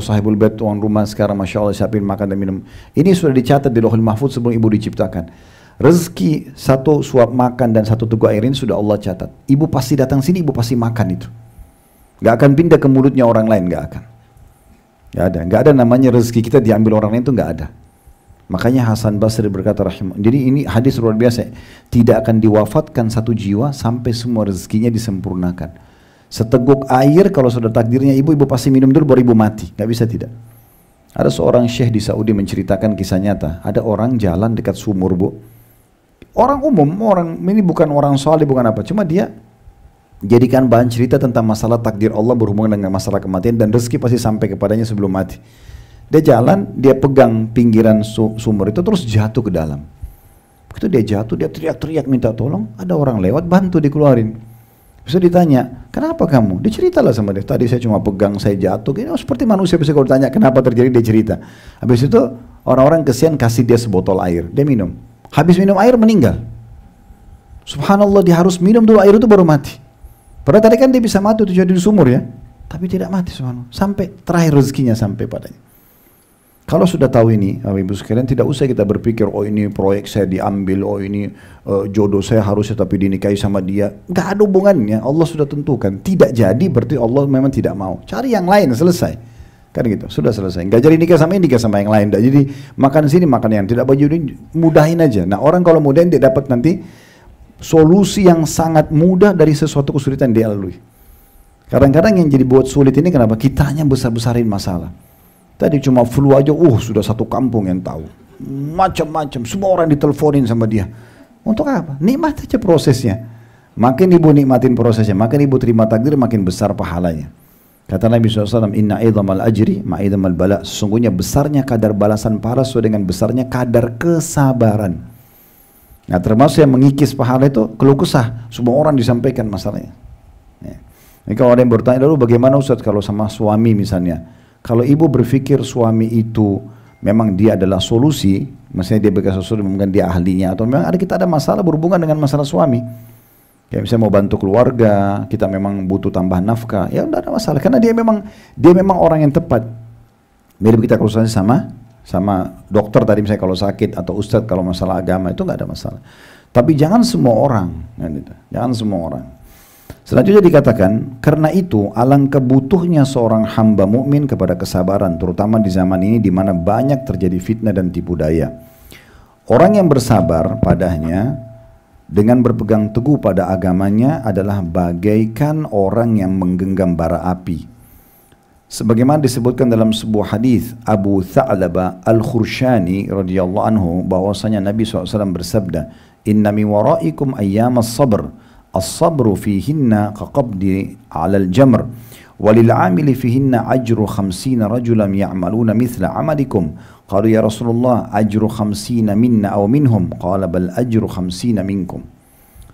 A: sahibul bait tuan rumah sekarang Masya Allah siapin makan dan minum. Ini sudah dicatat di Lauhul Mahfuz sebelum ibu diciptakan. Rezeki satu suap makan dan satu teguk air ini sudah Allah catat. Ibu pasti datang sini, ibu pasti makan itu. Gak akan pindah ke mulutnya orang lain, gak akan. Gak ada namanya rezeki kita diambil orang lain, itu gak ada. Makanya Hasan Basri berkata jadi ini hadis luar biasa. Tidak akan diwafatkan satu jiwa sampai semua rezekinya disempurnakan. Seteguk air kalau sudah takdirnya ibu pasti minum dulu baru ibu mati, nggak bisa tidak. Ada seorang syekh di Saudi menceritakan kisah nyata. Ada orang jalan dekat sumur bu. Orang umum, orang ini bukan orang soleh bukan apa, cuma dia jadikan bahan cerita tentang masalah takdir Allah berhubungan dengan masalah kematian dan rezeki pasti sampai kepadanya sebelum mati. Dia jalan, dia pegang pinggiran sumur itu terus jatuh ke dalam. Begitu dia jatuh, dia teriak-teriak minta tolong. Ada orang lewat bantu dikeluarin. Bisa ditanya, kenapa kamu? Dia ceritalah sama dia, tadi saya cuma pegang, saya jatuh. Oh, seperti manusia bisa kalau ditanya kenapa terjadi, dia cerita. Habis itu orang-orang kesian kasih dia sebotol air, dia minum. Habis minum air meninggal. Subhanallah, dia harus minum dulu air itu baru mati. Padahal tadi kan dia bisa mati itu jadi di sumur ya, tapi tidak mati subhanallah. Sampai terakhir rezekinya sampai padanya. Kalau sudah tahu ini, ibu sekalian, tidak usah kita berpikir, oh ini proyek saya diambil, oh ini jodoh saya harusnya tapi dinikahi sama dia. Nggak ada hubungannya, Allah sudah tentukan. Tidak jadi berarti Allah memang tidak mau. Cari yang lain, selesai. Kan gitu, sudah selesai. Nggak jadi nikah sama ini, nikah sama yang lain. Nggak jadi makan sini, makan yang tidak baju ini, mudahin aja. Nah orang kalau mudahin dia dapat nanti solusi yang sangat mudah dari sesuatu kesulitan dia lalui. Kadang-kadang yang jadi buat sulit ini kenapa? Kitanya besar-besarin masalah. Tadi cuma flu aja, sudah satu kampung yang tahu. Macam-macam, semua orang diteleponin sama dia. Untuk apa? Nikmat aja prosesnya. Makin ibu nikmatin prosesnya, makin ibu terima takdir, makin besar pahalanya. Kata Nabi SAW, Inna idhamal ajri ma'idhamal bala. Sesungguhnya besarnya kadar balasan pahala sesuai dengan besarnya kadar kesabaran. Nah termasuk yang mengikis pahala itu keluh kesah. Semua orang disampaikan masalahnya. Ini kalau ada yang bertanya, lalu bagaimana Ustaz kalau sama suami misalnya? Kalau ibu berpikir suami itu memang dia adalah solusi, maksudnya dia bekas sesuatu, mungkin dia ahlinya, atau memang kita ada masalah berhubungan dengan masalah suami. Kayak misalnya mau bantu keluarga, kita memang butuh tambahan nafkah, ya udah ada masalah. Karena dia memang orang yang tepat. Mirip kita kalau sama dokter tadi misalnya kalau sakit, atau ustadz kalau masalah agama, itu nggak ada masalah. Tapi jangan semua orang, jangan semua orang. Selanjutnya dikatakan, karena itu alangkah butuhnya seorang hamba mukmin kepada kesabaran, terutama di zaman ini di mana banyak terjadi fitnah dan tipu daya. Orang yang bersabar padanya dengan berpegang teguh pada agamanya adalah bagaikan orang yang menggenggam bara api. Sebagaimana disebutkan dalam sebuah hadis Abu Tha'labah Al-Khurshani radhiyallahu anhu bahwasanya Nabi SAW bersabda, "Inna min waraikum ayyamas sabr." As-sabru fihinna kaqabdi 'alal jamr walil 'amili fihinna ajru 50 rajulan ya'maluna mithla 'amalikum. Qalu ya Rasulullah ajru 50 minna aw minhum? Qala bal ajru 50 minkum.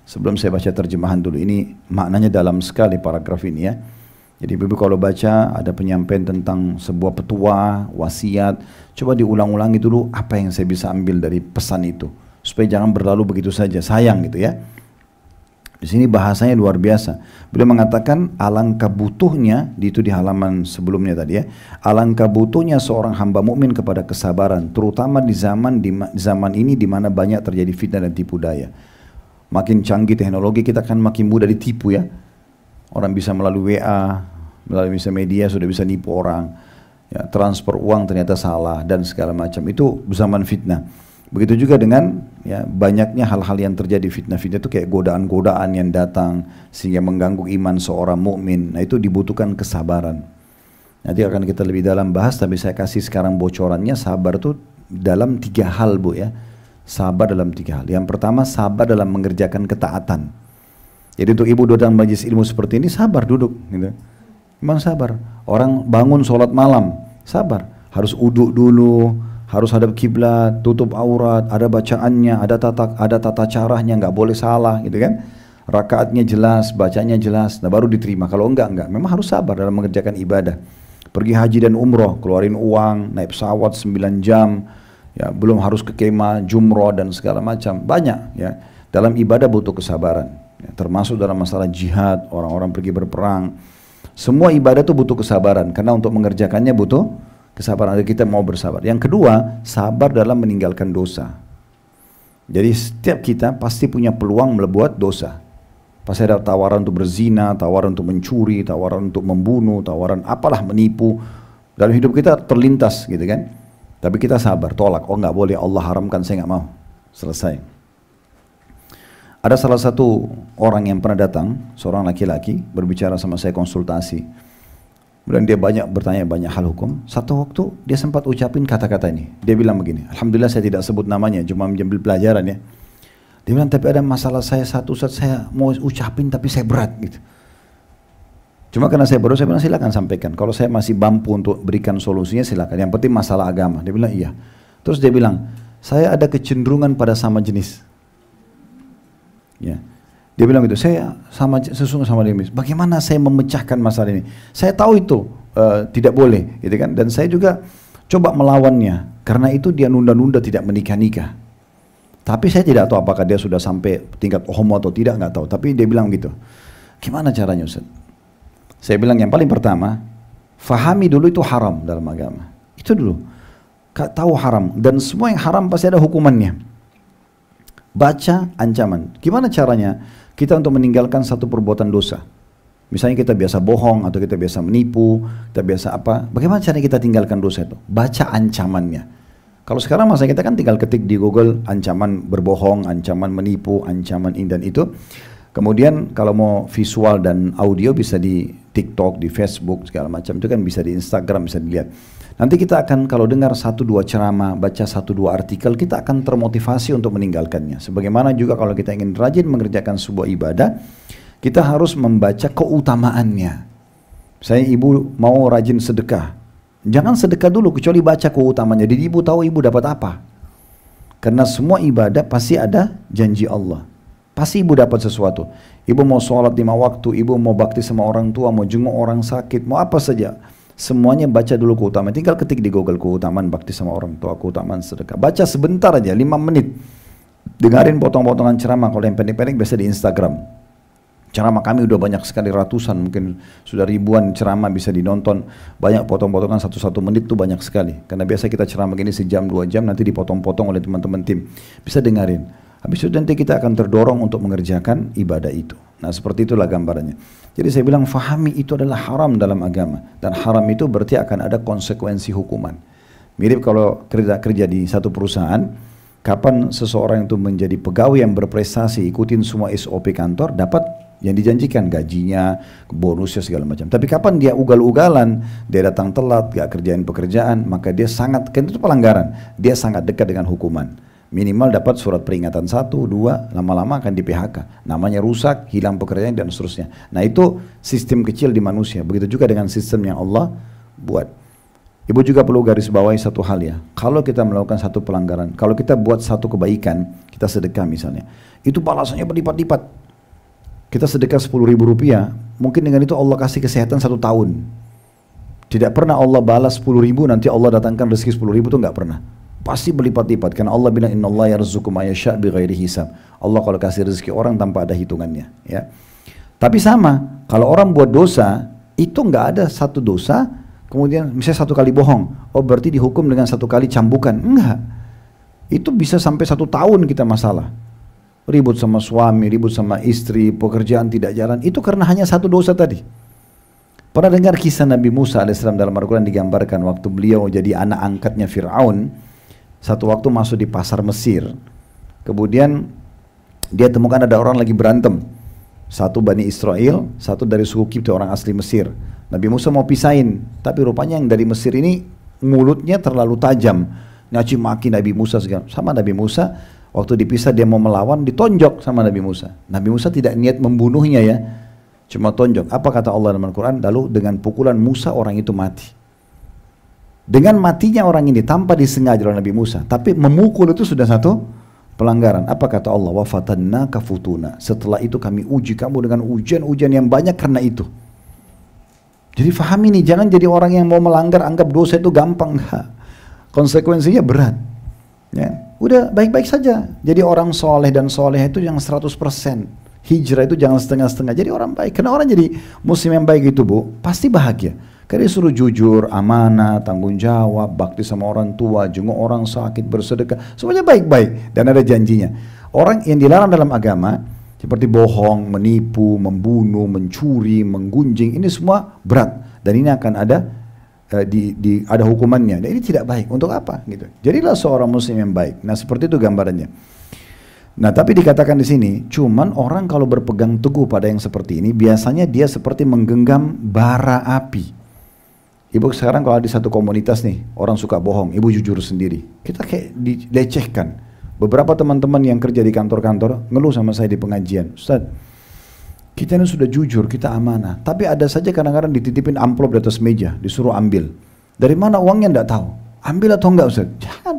A: Sebelum saya baca terjemahan dulu, ini maknanya dalam sekali paragraf ini ya. Jadi ibu kalau baca ada penyampaian tentang sebuah petua, wasiat, coba diulang-ulangi dulu apa yang saya bisa ambil dari pesan itu supaya jangan berlalu begitu saja, sayang gitu ya. Di sini bahasanya luar biasa. Beliau mengatakan alangkah butuhnya, itu di halaman sebelumnya tadi ya, alangkah butuhnya seorang hamba mukmin kepada kesabaran, terutama di zaman ini di mana banyak terjadi fitnah dan tipu daya. Makin canggih teknologi, kita kan makin mudah ditipu ya. Orang bisa melalui WA, melalui media sudah bisa nipu orang. Ya, transfer uang ternyata salah dan segala macam. Itu zaman fitnah. Begitu juga dengan ya, banyaknya hal-hal yang terjadi, fitnah-fitnah itu kayak godaan-godaan yang datang sehingga mengganggu iman seorang mukmin. Nah itu dibutuhkan kesabaran. Nanti akan kita lebih dalam bahas, tapi saya kasih sekarang bocorannya. Sabar itu dalam 3 hal Bu ya. Sabar dalam 3 hal. Yang pertama, sabar dalam mengerjakan ketaatan. Jadi untuk ibu datang majlis ilmu seperti ini, sabar duduk gitu. Memang sabar. Orang bangun sholat malam, sabar. Harus uduk dulu, harus hadap kiblat, tutup aurat, ada bacaannya, ada tata caranya, nggak boleh salah gitu kan. Rakaatnya jelas, bacanya jelas, nah baru diterima. Kalau enggak. Memang harus sabar dalam mengerjakan ibadah. Pergi haji dan umroh, keluarin uang, naik pesawat 9 jam, ya belum harus ke kemah, jumroh dan segala macam. Banyak ya. Dalam ibadah butuh kesabaran. Ya, termasuk dalam masalah jihad, orang-orang pergi berperang. Semua ibadah itu butuh kesabaran, karena untuk mengerjakannya butuh kesabaran, kita mau bersabar. Yang kedua, sabar dalam meninggalkan dosa. Jadi setiap kita pasti punya peluang berbuat dosa. Pasti ada tawaran untuk berzina, tawaran untuk mencuri, tawaran untuk membunuh, tawaran apalah, menipu. Dalam hidup kita terlintas gitu kan. Tapi kita sabar, tolak. Oh nggak boleh, Allah haramkan, saya nggak mau. Selesai. Ada salah satu orang yang pernah datang, seorang laki-laki, berbicara sama saya, konsultasi. Dan dia bertanya banyak hal hukum. Satu waktu dia sempat ucapin kata-kata ini. Dia bilang begini, alhamdulillah saya tidak sebut namanya, cuma mengambil pelajaran ya. Dia bilang, tapi ada masalah saya satu, Ustaz, saya mau ucapin tapi saya berat gitu. Cuma karena saya baru, saya bilang silakan sampaikan. Kalau saya masih mampu untuk berikan solusinya silakan. Yang penting masalah agama. Dia bilang iya. Terus dia bilang, saya ada kecenderungan pada sama jenis. Ya. Dia bilang gitu, saya sesungguhnya sama jenis. Bagaimana saya memecahkan masalah ini? Saya tahu itu tidak boleh, gitu kan? Dan saya juga coba melawannya. Karena itu dia nunda-nunda tidak menikah-nikah. Tapi saya tidak tahu apakah dia sudah sampai tingkat homo atau tidak, nggak tahu. Tapi dia bilang gitu. Gimana caranya Ustaz? Saya bilang yang paling pertama, fahami dulu itu haram dalam agama. Itu dulu. Tahu haram. Dan semua yang haram pasti ada hukumannya. Baca ancaman. Gimana caranya kita untuk meninggalkan satu perbuatan dosa? Misalnya kita biasa bohong atau kita biasa menipu, kita biasa apa? Bagaimana caranya kita tinggalkan dosa itu? Baca ancamannya. Kalau sekarang masa kita kan tinggal ketik di Google ancaman berbohong, ancaman menipu, ancaman ini dan itu. Kemudian kalau mau visual dan audio bisa di TikTok, di Facebook segala macam, itu kan bisa di Instagram, bisa dilihat. Nanti kita akan kalau dengar 1-2 ceramah, baca 1-2 artikel, kita akan termotivasi untuk meninggalkannya. Sebagaimana juga kalau kita ingin rajin mengerjakan sebuah ibadah, kita harus membaca keutamaannya. Saya ibu mau rajin sedekah, jangan sedekah dulu kecuali baca keutamaannya. Jadi ibu tahu ibu dapat apa. Karena semua ibadah pasti ada janji Allah. Pasti ibu dapat sesuatu. Ibu mau sholat 5 waktu, ibu mau bakti sama orang tua, mau jenguk orang sakit, mau apa saja. Semuanya baca dulu keutamaan. Tinggal ketik di Google keutamaan bakti sama orang tua, keutamaan sedekah. Baca sebentar aja, 5 menit. Dengarin potong-potongan ceramah. Kalau yang pendek-pendek biasa di Instagram. Ceramah kami udah banyak sekali, ratusan, mungkin sudah ribuan ceramah bisa dinonton. Banyak potong-potongan 1-1 menit tuh banyak sekali. Karena biasa kita ceramah gini sejam 2 jam, nanti dipotong-potong oleh teman-teman tim. Bisa dengarin. Habis itu nanti kita akan terdorong untuk mengerjakan ibadah itu. Nah seperti itulah gambarannya. Jadi saya bilang fahami itu adalah haram dalam agama. Dan haram itu berarti akan ada konsekuensi hukuman. Mirip kalau kerja di satu perusahaan, kapan seseorang itu menjadi pegawai yang berprestasi, ikutin semua SOP kantor, dapat yang dijanjikan, gajinya, bonusnya segala macam. Tapi kapan dia ugal-ugalan, dia datang telat, gak kerjain pekerjaan, maka dia sangat, kan itu pelanggaran, dia sangat dekat dengan hukuman. Minimal dapat surat peringatan 1, 2, lama-lama akan di PHK. Namanya rusak, hilang pekerjaan dan seterusnya. Nah itu sistem kecil di manusia. Begitu juga dengan sistem yang Allah buat. Ibu juga perlu garis bawahi satu hal ya. Kalau kita melakukan satu pelanggaran, kalau kita buat satu kebaikan, kita sedekah misalnya, itu balasannya berlipat-lipat. Kita sedekah 10.000 rupiah, mungkin dengan itu Allah kasih kesehatan 1 tahun. Tidak pernah Allah balas 10.000, nanti Allah datangkan rezeki 10.000 itu nggak pernah. pasti berlipat-lipat. Karena Allah bilang innallaha yarzuqu may yasha' bighairi hisab. Allah kalau kasih rezeki orang tanpa ada hitungannya, ya. Tapi sama, kalau orang buat dosa, itu nggak ada satu dosa, kemudian misalnya 1 kali bohong, oh berarti dihukum dengan 1 kali cambukan. Enggak. Itu bisa sampai 1 tahun kita masalah. Ribut sama suami, ribut sama istri, pekerjaan tidak jalan. Itu karena hanya 1 dosa tadi. Pernah dengar kisah Nabi Musa alaihissalam dalam Al-Quran digambarkan waktu beliau jadi anak angkatnya Fir'aun. Satu waktu masuk di pasar Mesir. Kemudian dia temukan ada orang lagi berantem. Satu Bani Israel, satu dari suku Kipti orang asli Mesir. Nabi Musa mau pisahin, tapi rupanya yang dari Mesir ini mulutnya terlalu tajam. Nyaci maki Nabi Musa sama Nabi Musa. Waktu dipisah dia mau melawan, ditonjok sama Nabi Musa. Nabi Musa tidak niat membunuhnya ya. Cuma tonjok. Apa kata Allah dalam Al-Quran? Lalu dengan pukulan Musa orang itu mati. Dengan matinya orang ini tanpa disengaja oleh Nabi Musa. Tapi memukul itu sudah satu pelanggaran. Apa kata Allah? Wa fatannaka futuna. Setelah itu kami uji kamu dengan ujian-ujian yang banyak karena itu. Jadi fahami nih, jangan jadi orang yang mau melanggar anggap dosa itu gampang. Enggak. Konsekuensinya berat. Ya, udah baik-baik saja. Jadi orang soleh dan soleh itu yang 100%. Hijrah itu jangan setengah-setengah. Jadi orang baik. Karena orang jadi muslim yang baik itu bu, pasti bahagia. Karena disuruh jujur, amanah, tanggung jawab, bakti sama orang tua, jenguk orang sakit, bersedekah. Semuanya baik-baik. Dan ada janjinya. Orang yang dilarang dalam agama, seperti bohong, menipu, membunuh, mencuri, menggunjing. Ini semua berat. Dan ini akan ada ada hukumannya. Dan ini tidak baik. Untuk apa? Gitu. Jadilah seorang muslim yang baik. Nah seperti itu gambarannya. Nah tapi dikatakan di sini, cuman orang kalau berpegang teguh pada yang seperti ini, biasanya dia seperti menggenggam bara api. Ibu sekarang kalau di satu komunitas nih, orang suka bohong, ibu jujur sendiri. Kita kayak dilecehkan. Beberapa teman-teman yang kerja di kantor-kantor ngeluh sama saya di pengajian, Ustaz, kita ini sudah jujur, kita amanah. Tapi ada saja kadang-kadang dititipin amplop di atas meja, disuruh ambil. Dari mana uangnya enggak tahu. Ambil atau enggak Ustaz? Jangan.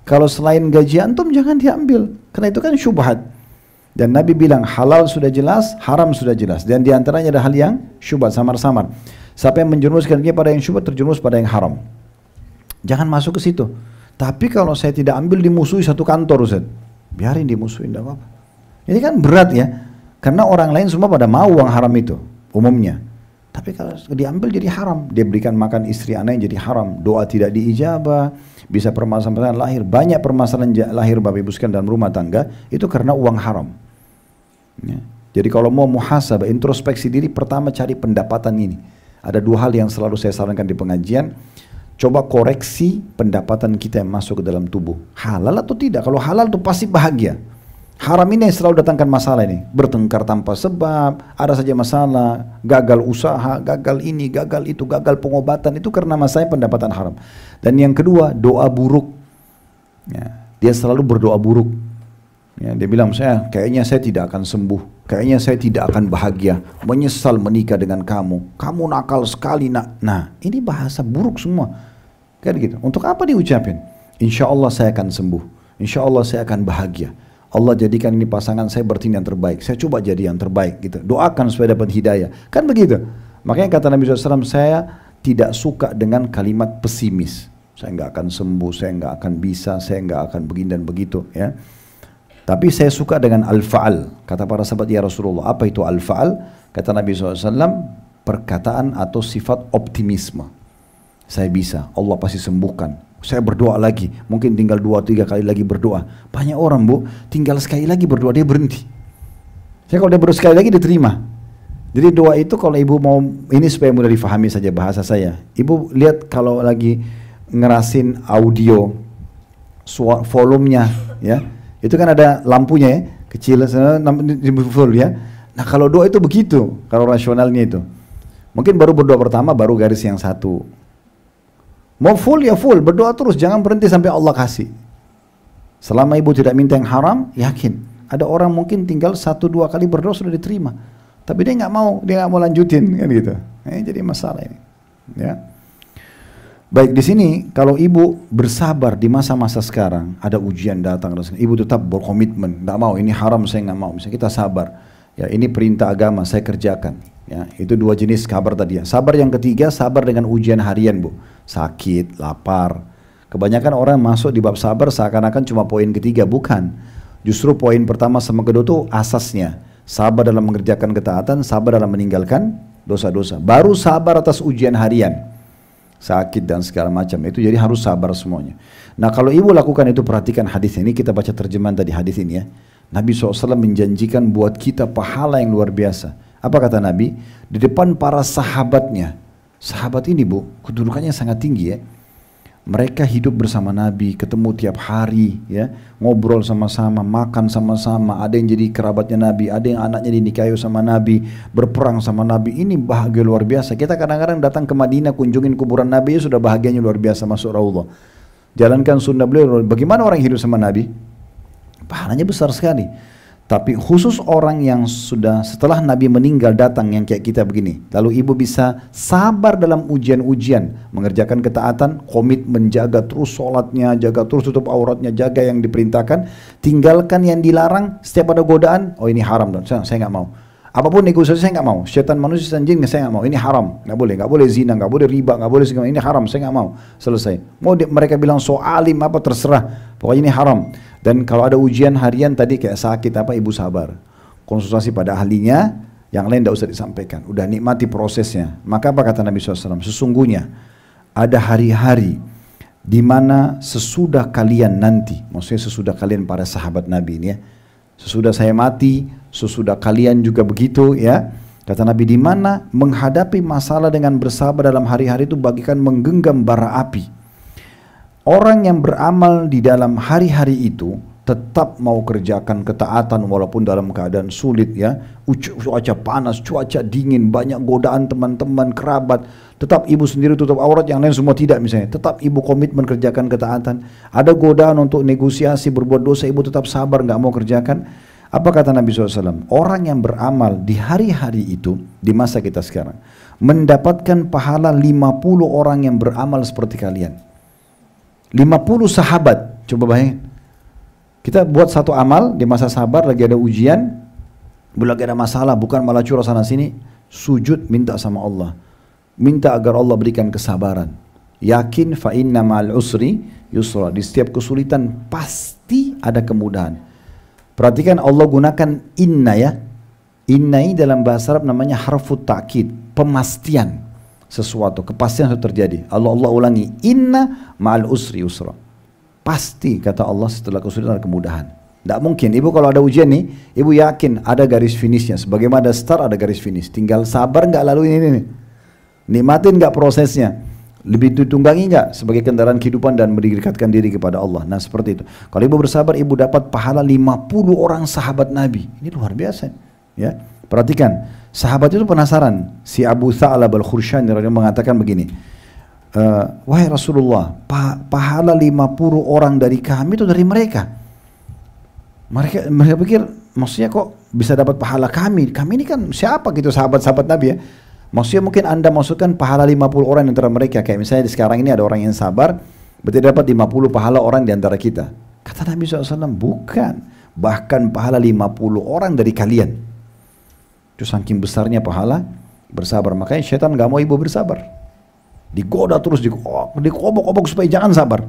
A: Kalau selain gaji antum jangan diambil. Karena itu kan syubhat. Dan Nabi bilang halal sudah jelas, haram sudah jelas. Dan diantaranya ada hal yang syubhat, samar-samar. Siapa yang menjerumuskan dia pada yang syubhat, terjerumus pada yang haram. Jangan masuk ke situ. Tapi kalau saya tidak ambil, dimusuhi satu kantor Ustaz. Biarin dimusuhin, tidak apa-apa. Ini kan berat ya. Karena orang lain semua pada mau uang haram itu. Umumnya. Tapi kalau diambil jadi haram. Dia berikan makan istri anak yang jadi haram. Doa tidak diijabah. Bisa permasalahan lahir. Banyak permasalahan lahir Bapak Ibu sekalian dalam rumah tangga. Itu karena uang haram. Ya. Jadi kalau mau muhasabah, introspeksi diri, pertama cari pendapatan ini. Ada 2 hal yang selalu saya sarankan di pengajian. Coba koreksi pendapatan kita yang masuk ke dalam tubuh. Halal atau tidak? Kalau halal itu pasti bahagia. Haram ini yang selalu datangkan masalah ini. Bertengkar tanpa sebab, ada saja masalah, gagal usaha, gagal ini, gagal itu, gagal pengobatan. Itu karena masalahnya pendapatan haram. Dan yang kedua, doa buruk. Ya, dia selalu berdoa buruk. Ya, dia bilang, kayaknya saya tidak akan sembuh. Kayaknya saya tidak akan bahagia. Menyesal menikah dengan kamu. Kamu nakal sekali nak. Nah, ini bahasa buruk semua. Kan gitu. Untuk apa diucapin? Insya Allah saya akan sembuh. Insya Allah saya akan bahagia. Allah jadikan ini pasangan saya berarti yang terbaik. Saya coba jadi yang terbaik gitu. Doakan supaya dapat hidayah. Kan begitu. Makanya kata Nabi SAW, saya tidak suka dengan kalimat pesimis. Saya nggak akan sembuh, saya nggak akan bisa, saya nggak akan begini dan begitu. Ya. Tapi saya suka dengan al-fa'al. Kata para sahabat, ya Rasulullah, apa itu al-fa'al? Kata Nabi SAW, perkataan atau sifat optimisme. Saya bisa, Allah pasti sembuhkan. Saya berdoa lagi, mungkin tinggal 2-3 kali lagi berdoa. Banyak orang bu, tinggal sekali lagi berdoa, dia berhenti. Saya kalau dia berdoa sekali lagi diterima. Jadi doa itu kalau ibu mau, ini supaya mudah difahami saja bahasa saya. Ibu lihat kalau lagi ngerasin audio, volumenya ya, itu kan ada lampunya ya, kecil, full ya. Nah kalau doa itu begitu, kalau rasionalnya itu. Mungkin baru berdoa pertama, baru garis yang 1. Mau full ya full, berdoa terus, jangan berhenti sampai Allah kasih. Selama ibu tidak minta yang haram, yakin. Ada orang mungkin tinggal 1-2 kali berdoa sudah diterima. Tapi dia nggak mau lanjutin kan gitu. Jadi masalah ini. Ya. Baik di sini kalau ibu bersabar di masa-masa sekarang, ada ujian datang, ibu tetap berkomitmen, nggak mau ini haram saya nggak mau. Misalnya kita sabar, ya ini perintah agama saya kerjakan. Ya, itu 2 jenis sabar tadi ya. Sabar yang ketiga, sabar dengan ujian harian bu. Sakit, lapar. Kebanyakan orang masuk di bab sabar seakan-akan cuma poin ketiga, bukan. Justru poin pertama sama kedua itu asasnya. Sabar dalam mengerjakan ketaatan, sabar dalam meninggalkan dosa-dosa. Baru sabar atas ujian harian. Sakit dan segala macam. Itu jadi harus sabar semuanya. Nah kalau ibu lakukan itu, perhatikan hadis ini. Kita baca terjemahan tadi hadis ini ya. Nabi SAW menjanjikan buat kita pahala yang luar biasa. Apa kata Nabi? Di depan para sahabatnya. Sahabat ini bu, kedudukannya sangat tinggi ya. Mereka hidup bersama Nabi, ketemu tiap hari, ya, ngobrol sama-sama, makan sama-sama. Ada yang jadi kerabatnya Nabi, ada yang anaknya dinikahi sama Nabi, berperang sama Nabi. Ini bahagia luar biasa. Kita kadang-kadang datang ke Madinah, kunjungin kuburan Nabi, ya sudah bahagianya luar biasa masuk Raudhah. Jalankan sunnah beliau. Bagaimana orang hidup sama Nabi? Pahalanya besar sekali. Tapi khusus orang yang sudah setelah Nabi meninggal datang yang kayak kita begini. Lalu ibu bisa sabar dalam ujian-ujian. Mengerjakan ketaatan, komit menjaga terus sholatnya, jaga terus tutup auratnya, jaga yang diperintahkan. Tinggalkan yang dilarang, setiap ada godaan, oh ini haram, saya nggak mau. Apapun negosiasi saya nggak mau. Syaitan manusia dan jin saya nggak mau. Ini haram, nggak boleh zina, nggak boleh riba, nggak boleh segala. Ini haram, saya nggak mau. Selesai. Mau mereka bilang so alim apa terserah. Pokoknya ini haram. Dan kalau ada ujian harian tadi kayak sakit apa, ibu sabar. Konsultasi pada ahlinya, yang lain tidak usah disampaikan. Udah nikmati prosesnya. Maka apa kata Nabi SAW? Sesungguhnya ada hari-hari di mana sesudah kalian nanti, maksudnya sesudah kalian para sahabat Nabi ini ya, sesudah saya mati, sesudah kalian juga begitu ya. Kata Nabi, di mana menghadapi masalah dengan bersabar dalam hari-hari itu bagikan menggenggam bara api. Orang yang beramal di dalam hari-hari itu tetap mau kerjakan ketaatan walaupun dalam keadaan sulit ya, cuaca panas, cuaca dingin, banyak godaan teman-teman, kerabat, tetap ibu sendiri tutup aurat, yang lain semua tidak misalnya, tetap ibu komitmen kerjakan ketaatan. Ada godaan untuk negosiasi, berbuat dosa, ibu tetap sabar, nggak mau kerjakan. Apa kata Nabi SAW? Orang yang beramal di hari-hari itu, di masa kita sekarang, mendapatkan pahala 50 orang yang beramal seperti kalian. 50 sahabat, coba bayangin. Kita buat satu amal di masa sabar, lagi ada ujian, lagi ada masalah, bukan malah curah sana sini, sujud minta sama Allah. Minta agar Allah berikan kesabaran. Yakin fa inna ma'al usri yusra. Di setiap kesulitan pasti ada kemudahan. Perhatikan Allah gunakan inna ya. Inna ini dalam bahasa Arab namanya harfut ta'kid, pemastian. Sesuatu, kepastian sudah terjadi. Allah ulangi, inna ma'al usri yusra. Pasti kata Allah setelah kesulitan ada kemudahan. Tidak mungkin, ibu kalau ada ujian nih, ibu yakin ada garis finishnya. Sebagaimana ada start ada garis finish. Tinggal sabar nggak lalu ini nih. Nikmatin nggak prosesnya. Lebih ditunggangi nggak sebagai kendaraan kehidupan dan mendekatkan diri kepada Allah. Nah seperti itu. Kalau ibu bersabar, ibu dapat pahala 50 orang sahabat Nabi. Ini luar biasa. Ya, perhatikan. Sahabat itu penasaran. Si Abu Tha'lab al-Khursyani mengatakan begini, wahai Rasulullah, pahala 50 orang dari kami itu dari mereka. Mereka pikir, maksudnya kok bisa dapat pahala kami? Kami ini kan siapa gitu sahabat-sahabat Nabi ya? Maksudnya mungkin anda masukkan pahala 50 orang antara mereka. Kayak misalnya di sekarang ini ada orang yang sabar, berarti dapat 50 pahala orang di antara kita. Kata Nabi SAW, bukan. Bahkan pahala 50 orang dari kalian. Itu saking besarnya pahala bersabar. Makanya syaitan gak mau ibu bersabar. Digoda terus, dikobok-obok supaya jangan sabar.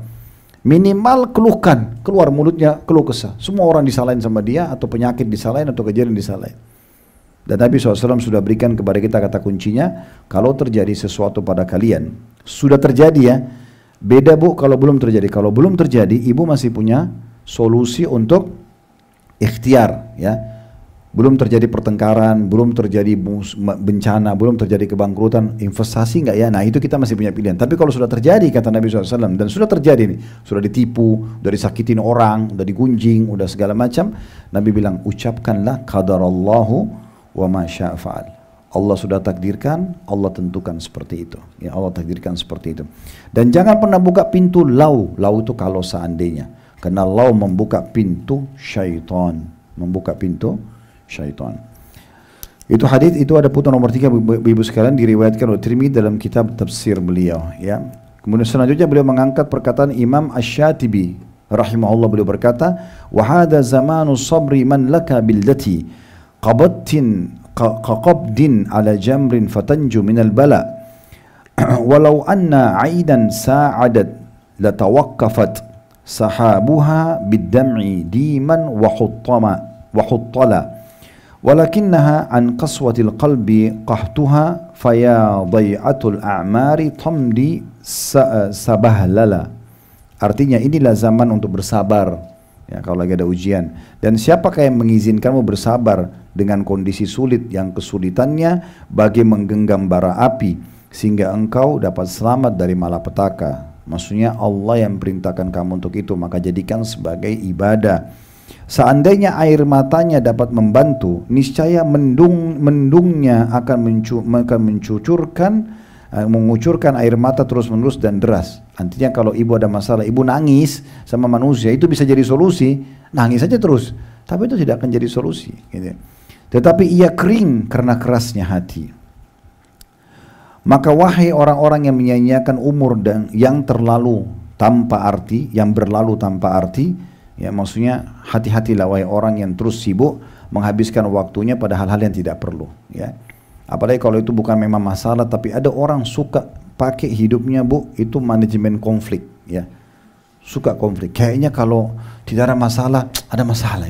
A: Minimal keluhkan, keluar mulutnya keluh kesah. Semua orang disalahin sama dia, atau penyakit disalahin, atau kejadian disalahin. Dan Nabi SAW sudah berikan kepada kita kata kuncinya, kalau terjadi sesuatu pada kalian, sudah terjadi ya, beda bu kalau belum terjadi. Kalau belum terjadi, ibu masih punya solusi untuk ikhtiar ya. Belum terjadi pertengkaran, belum terjadi bencana, belum terjadi kebangkrutan, investasi enggak ya? Nah itu kita masih punya pilihan. Tapi kalau sudah terjadi, kata Nabi SAW, dan sudah terjadi nih, sudah ditipu, sudah disakitin orang, sudah digunjing, sudah segala macam, Nabi bilang, ucapkanlah qadarallahu wa ma syaa fa'al. Allah sudah takdirkan, Allah tentukan seperti itu. Ya Allah takdirkan seperti itu. Dan jangan pernah buka pintu lau. Lau itu kalau seandainya. Karena lau membuka pintu syaitan. Membuka pintu syaitan. Itu hadis itu ada putun nomor 3 ibu sekalian, diriwayatkan oleh Tirmidzi dalam kitab tafsir beliau ya. Kemudian selanjutnya beliau mengangkat perkataan Imam Asy-Syatibi rahimahullah, beliau berkata, wa hadza zamanu sabri man laka billati qabadtin qaqabdin ala jamrin fatanju minal bala walau anna aidan sa'adat latawaqqafat sahabuha bid-dam'i diman wa huttala walakinnaha an qaswatil qalbi qahtuha faya dhai'atul a'mari tamdi sabahlala. Artinya inilah zaman untuk bersabar ya, kalau lagi ada ujian. Dan siapakah yang mengizinkanmu bersabar dengan kondisi sulit yang kesulitannya bagi menggenggam bara api sehingga engkau dapat selamat dari malapetaka. Maksudnya Allah yang perintahkan kamu untuk itu, maka jadikan sebagai ibadah. Seandainya air matanya dapat membantu, niscaya mendungnya akan mengucurkan air mata terus-menerus dan deras. Artinya kalau ibu ada masalah, ibu nangis sama manusia, itu bisa jadi solusi, nangis saja terus. Tapi itu tidak akan jadi solusi. Gitu. Tetapi ia kering karena kerasnya hati. Maka wahai orang-orang yang menyanyiakan umur dan yang terlalu tanpa arti, yang berlalu tanpa arti, ya maksudnya hati-hatilah wahai orang yang terus sibuk menghabiskan waktunya pada hal-hal yang tidak perlu. Ya. Apalagi kalau itu bukan memang masalah, tapi ada orang suka pakai hidupnya bu, itu manajemen konflik. Ya. Suka konflik. Kayaknya kalau tidak ada masalah, ada masalah.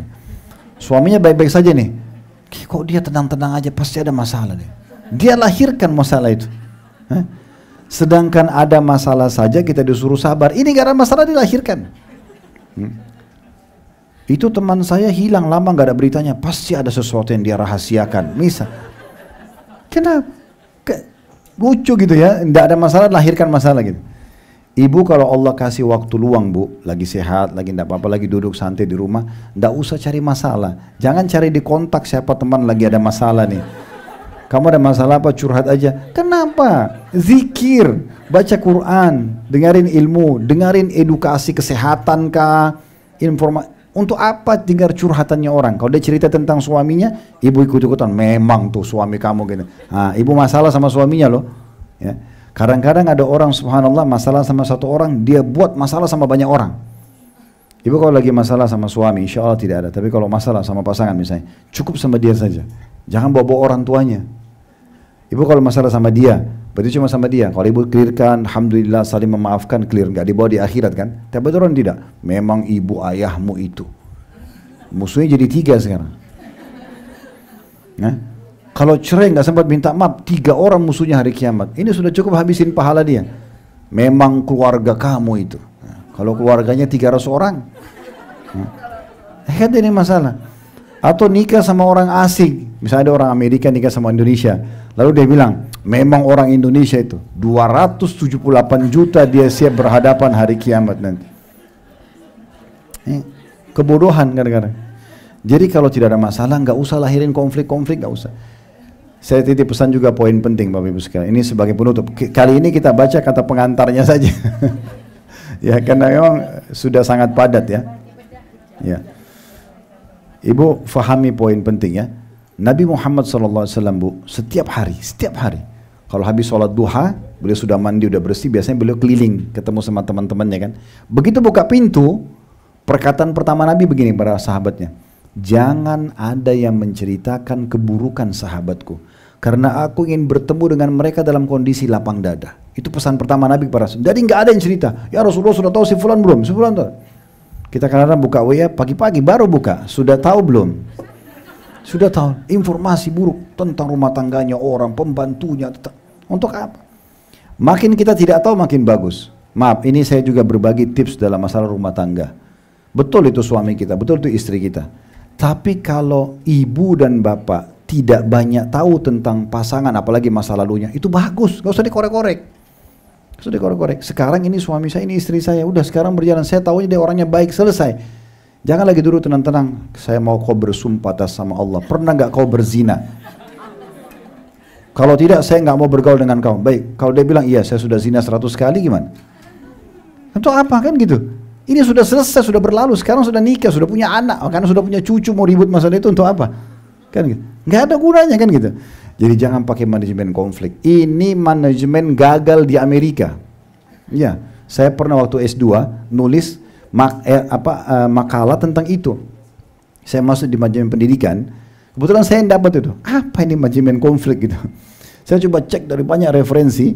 A: Suaminya baik-baik saja nih. Kok dia tenang-tenang aja, pasti ada masalah nih. Dia lahirkan masalah itu. Hah? Sedangkan ada masalah saja kita disuruh sabar. Ini gak ada masalah dilahirkan. Itu teman saya hilang lama gak ada beritanya. Pasti ada sesuatu yang dia rahasiakan. Misal, kenapa? Lucu gitu ya. Tidak ada masalah lahirkan masalah gitu. Ibu kalau Allah kasih waktu luang bu, lagi sehat, lagi tidak apa-apa, lagi duduk santai di rumah, tidak usah cari masalah. Jangan cari di kontak siapa teman lagi ada masalah nih. Kamu ada masalah apa, curhat aja. Kenapa? Zikir, baca Quran, dengerin ilmu, dengerin edukasi kesehatan kah, informasi. Untuk apa dengar curhatannya orang? Kalau dia cerita tentang suaminya, ibu ikut-ikutan. Memang tuh suami kamu gitu. Nah, ibu masalah sama suaminya loh. Ya. Kadang-kadang ada orang subhanallah masalah sama satu orang, dia buat masalah sama banyak orang. Ibu kalau lagi masalah sama suami, insya Allah tidak ada. Tapi kalau masalah sama pasangan misalnya, cukup sama dia saja. Jangan bawa-bawa orang tuanya. Ibu kalau masalah sama dia, berarti cuma sama dia. Kalau ibu clearkan, alhamdulillah saling memaafkan, clear, nggak dibawa di akhirat kan? Tapi orang tidak. Memang ibu ayahmu itu. Musuhnya jadi 3 sekarang. Nah, kalau cerai nggak sempat minta maaf, 3 orang musuhnya hari kiamat. Ini sudah cukup habisin pahala dia. Memang keluarga kamu itu. Nah, kalau keluarganya 300 orang, ini masalah. Atau nikah sama orang asing, misalnya ada orang Amerika nikah sama Indonesia, lalu dia bilang, memang orang Indonesia itu 278 juta dia siap berhadapan hari kiamat nanti. Kebodohan kadang-kadang. Jadi kalau tidak ada masalah, nggak usah lahirin konflik-konflik, nggak usah. Saya titip pesan juga poin penting Bapak Ibu sekalian. Ini sebagai penutup. Kali ini kita baca kata pengantarnya saja. Ya karena memang sudah sangat padat ya. Ya. Ibu fahami poin penting ya. Nabi Muhammad SAW bu, setiap hari, kalau habis sholat duha, beliau sudah mandi, udah bersih, biasanya beliau keliling, ketemu sama teman-temannya kan. Begitu buka pintu, perkataan pertama Nabi begini para sahabatnya, jangan ada yang menceritakan keburukan sahabatku, karena aku ingin bertemu dengan mereka dalam kondisi lapang dada. Itu pesan pertama Nabi para sahabat. Jadi nggak ada yang cerita, ya Rasulullah sudah tahu si fulan belum? Si fulan tahu. Kita kadang-kadang buka WA pagi-pagi baru buka, sudah tahu belum? Sudah tahu informasi buruk tentang rumah tangganya orang, pembantunya, untuk apa? Makin kita tidak tahu makin bagus. Maaf, ini saya juga berbagi tips dalam masalah rumah tangga. Betul itu suami kita, betul itu istri kita. Tapi kalau ibu dan bapak tidak banyak tahu tentang pasangan, apalagi masa lalunya, itu bagus, gak usah dikorek-korek. Sudah korek-korek. Sekarang ini suami saya, ini istri saya. Udah sekarang berjalan. Saya tahunya dia orangnya baik. Selesai. Jangan lagi dulu tenang-tenang. Saya mau kau bersumpah atas sama Allah. Pernah nggak kau berzina? Kalau tidak, saya nggak mau bergaul dengan kau. Baik. Kalau dia bilang iya, saya sudah zina 100 kali, gimana? Untuk apa kan gitu? Ini sudah selesai, sudah berlalu. Sekarang sudah nikah, sudah punya anak. Karena sudah punya cucu, mau ribut masalah itu untuk apa? Kan gitu. Nggak ada gunanya kan gitu. Jadi jangan pakai manajemen konflik. Ini manajemen gagal di Amerika. Ya, saya pernah waktu S2 nulis makalah tentang itu. Saya masuk di manajemen pendidikan. Kebetulan saya yang dapat itu. Apa ini manajemen konflik gitu. Saya coba cek dari banyak referensi.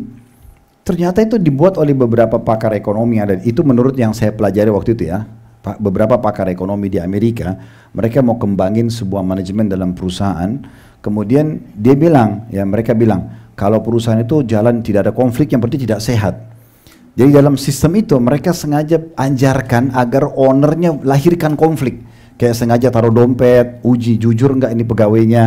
A: Ternyata itu dibuat oleh beberapa pakar ekonomi yang ada. Itu menurut yang saya pelajari waktu itu ya. Beberapa pakar ekonomi di Amerika, mereka mau kembangin sebuah manajemen dalam perusahaan. Kemudian dia bilang, ya mereka bilang, kalau perusahaan itu jalan tidak ada konflik, yang berarti tidak sehat. Jadi dalam sistem itu mereka sengaja ajarkan agar ownernya lahirkan konflik. Kayak sengaja taruh dompet, uji jujur nggak ini pegawainya.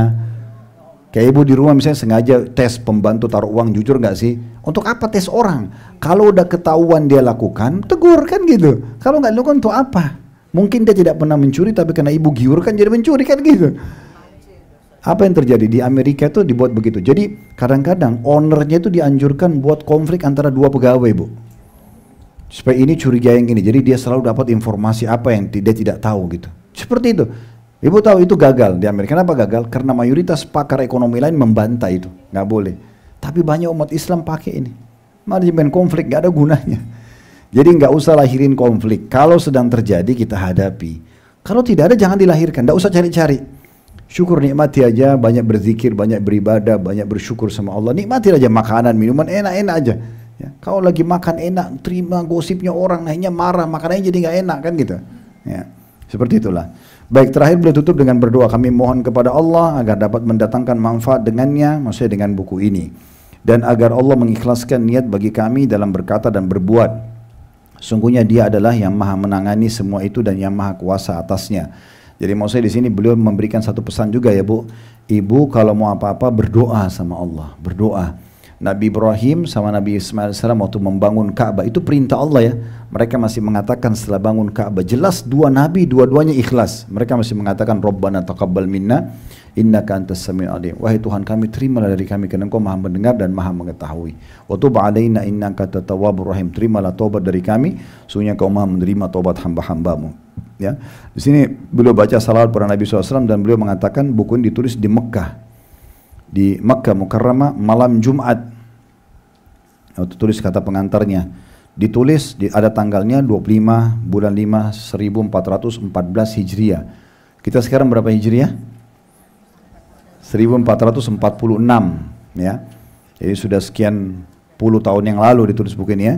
A: Kayak ibu di rumah misalnya sengaja tes pembantu taruh uang jujur nggak sih? Untuk apa tes orang? Kalau udah ketahuan dia lakukan, tegur kan gitu. Kalau nggak lakukan untuk apa? Mungkin dia tidak pernah mencuri tapi karena ibu giurkan jadi mencuri kan gitu. Apa yang terjadi di Amerika itu dibuat begitu. Jadi kadang-kadang ownernya itu dianjurkan buat konflik antara dua pegawai bu. Supaya ini curiga yang ini. Jadi dia selalu dapat informasi apa yang dia tidak tahu gitu. Seperti itu. Ibu tahu itu gagal di Amerika. Kenapa gagal? Karena mayoritas pakar ekonomi lain membantah itu. Nggak boleh. Tapi banyak umat Islam pakai ini. Manajemen konflik nggak ada gunanya. Jadi nggak usah lahirin konflik. Kalau sedang terjadi kita hadapi. Kalau tidak ada jangan dilahirkan. Nggak usah cari-cari. Syukur nikmati aja. Banyak berzikir, banyak beribadah, banyak bersyukur sama Allah. Nikmati aja makanan, minuman enak-enak aja. Ya, kalau lagi makan enak, terima gosipnya orang, akhirnya marah, makanannya jadi nggak enak kan gitu. Ya, seperti itulah. Baik, terakhir beliau tutup dengan berdoa. Kami mohon kepada Allah agar dapat mendatangkan manfaat dengannya, maksudnya dengan buku ini. Dan agar Allah mengikhlaskan niat bagi kami dalam berkata dan berbuat. Sungguhnya dia adalah yang maha menangani semua itu dan yang maha kuasa atasnya. Jadi maksudnya di sini beliau memberikan satu pesan juga ya bu. Ibu kalau mau apa-apa berdoa sama Allah, berdoa. Nabi Ibrahim sama Nabi Ismail AS waktu membangun Ka'bah itu perintah Allah ya. Mereka masih mengatakan setelah bangun Ka'bah, jelas dua Nabi dua-duanya ikhlas. Mereka masih mengatakan Rabbana taqabbal minna innaka antas samiul alim. Wahai Tuhan kami, terimalah dari kami karena Engkau maha mendengar dan maha mengetahui. Wa tub alaina innaka tawwabur rahim. Terimalah taubat dari kami, sungguhnya Engkau maha menerima taubat hamba-hambamu. Ya, di sini beliau baca salawat pada Nabi SAW dan beliau mengatakan buku ini ditulis di Mekah. Di Makkah Mukarramah malam Jumat. Waktu tulis kata pengantarnya. Ditulis ada tanggalnya 25 bulan 5 1414 Hijriah. Kita sekarang berapa Hijriah? 1446 ya. Jadi sudah sekian puluh tahun yang lalu ditulis buku ini ya.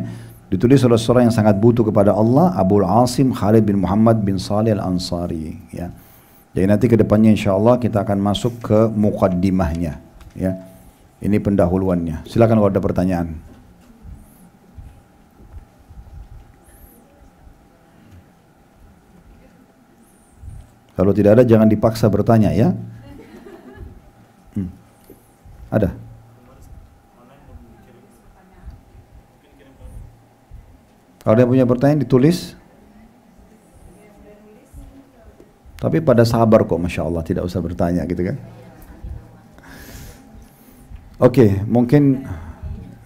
A: Ditulis oleh seorang yang sangat butuh kepada Allah, Abul Asim Khalid bin Muhammad bin Salih Al-Ansari ya. Jadi nanti ke depannya insyaallah kita akan masuk ke muqaddimahnya ya. Ini pendahuluannya. Silakan kalau ada pertanyaan. Kalau tidak ada jangan dipaksa bertanya ya. Ada? Kalau ada yang punya pertanyaan ditulis. Tapi pada sabar kok, Masya Allah, tidak usah bertanya gitu kan. Oke, mungkin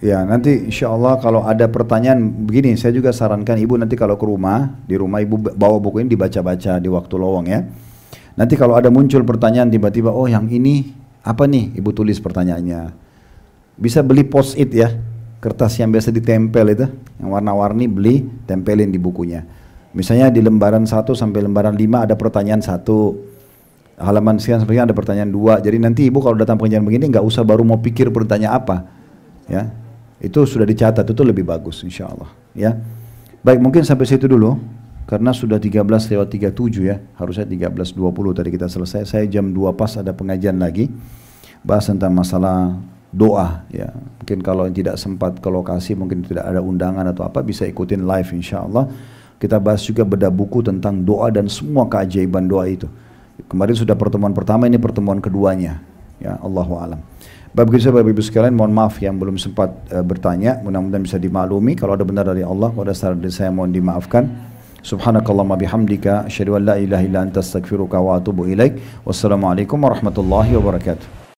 A: ya nanti insya Allah kalau ada pertanyaan begini, saya juga sarankan ibu nanti kalau ke rumah, di rumah ibu bawa buku ini dibaca-baca di waktu lowong ya. Nanti kalau ada muncul pertanyaan tiba-tiba, oh yang ini apa nih, ibu tulis pertanyaannya. Bisa beli post-it ya, kertas yang biasa ditempel itu, yang warna-warni beli, tempelin di bukunya. Misalnya di lembaran 1 sampai lembaran 5 ada pertanyaan 1, halaman sekian sampai ada pertanyaan 2. Jadi nanti ibu kalau datang pengajian begini nggak usah baru mau pikir bertanya apa, ya itu sudah dicatat, itu lebih bagus insya Allah ya. Baik, mungkin sampai situ dulu karena sudah 13:37 ya, harusnya 13:20 tadi kita selesai. Saya jam 2 pas ada pengajian lagi bahas tentang masalah doa ya. Mungkin kalau tidak sempat ke lokasi, mungkin tidak ada undangan atau apa, bisa ikutin live insya Allah. Kita bahas juga bedah buku tentang doa dan semua keajaiban doa itu. Kemarin sudah pertemuan pertama, ini pertemuan keduanya ya, Allahu a'lam. Bapak ibu sekalian, mohon maaf yang belum sempat bertanya, mudah-mudahan bisa dimaklumi. Kalau ada benar dari Allah, kalau ada salah dari saya mohon dimaafkan. Subhanakallahumma bihamdika asyhadu an la ilaha illa anta astaghfiruka wa atubu ilaik. Wassalamualaikum warahmatullahi wabarakatuh.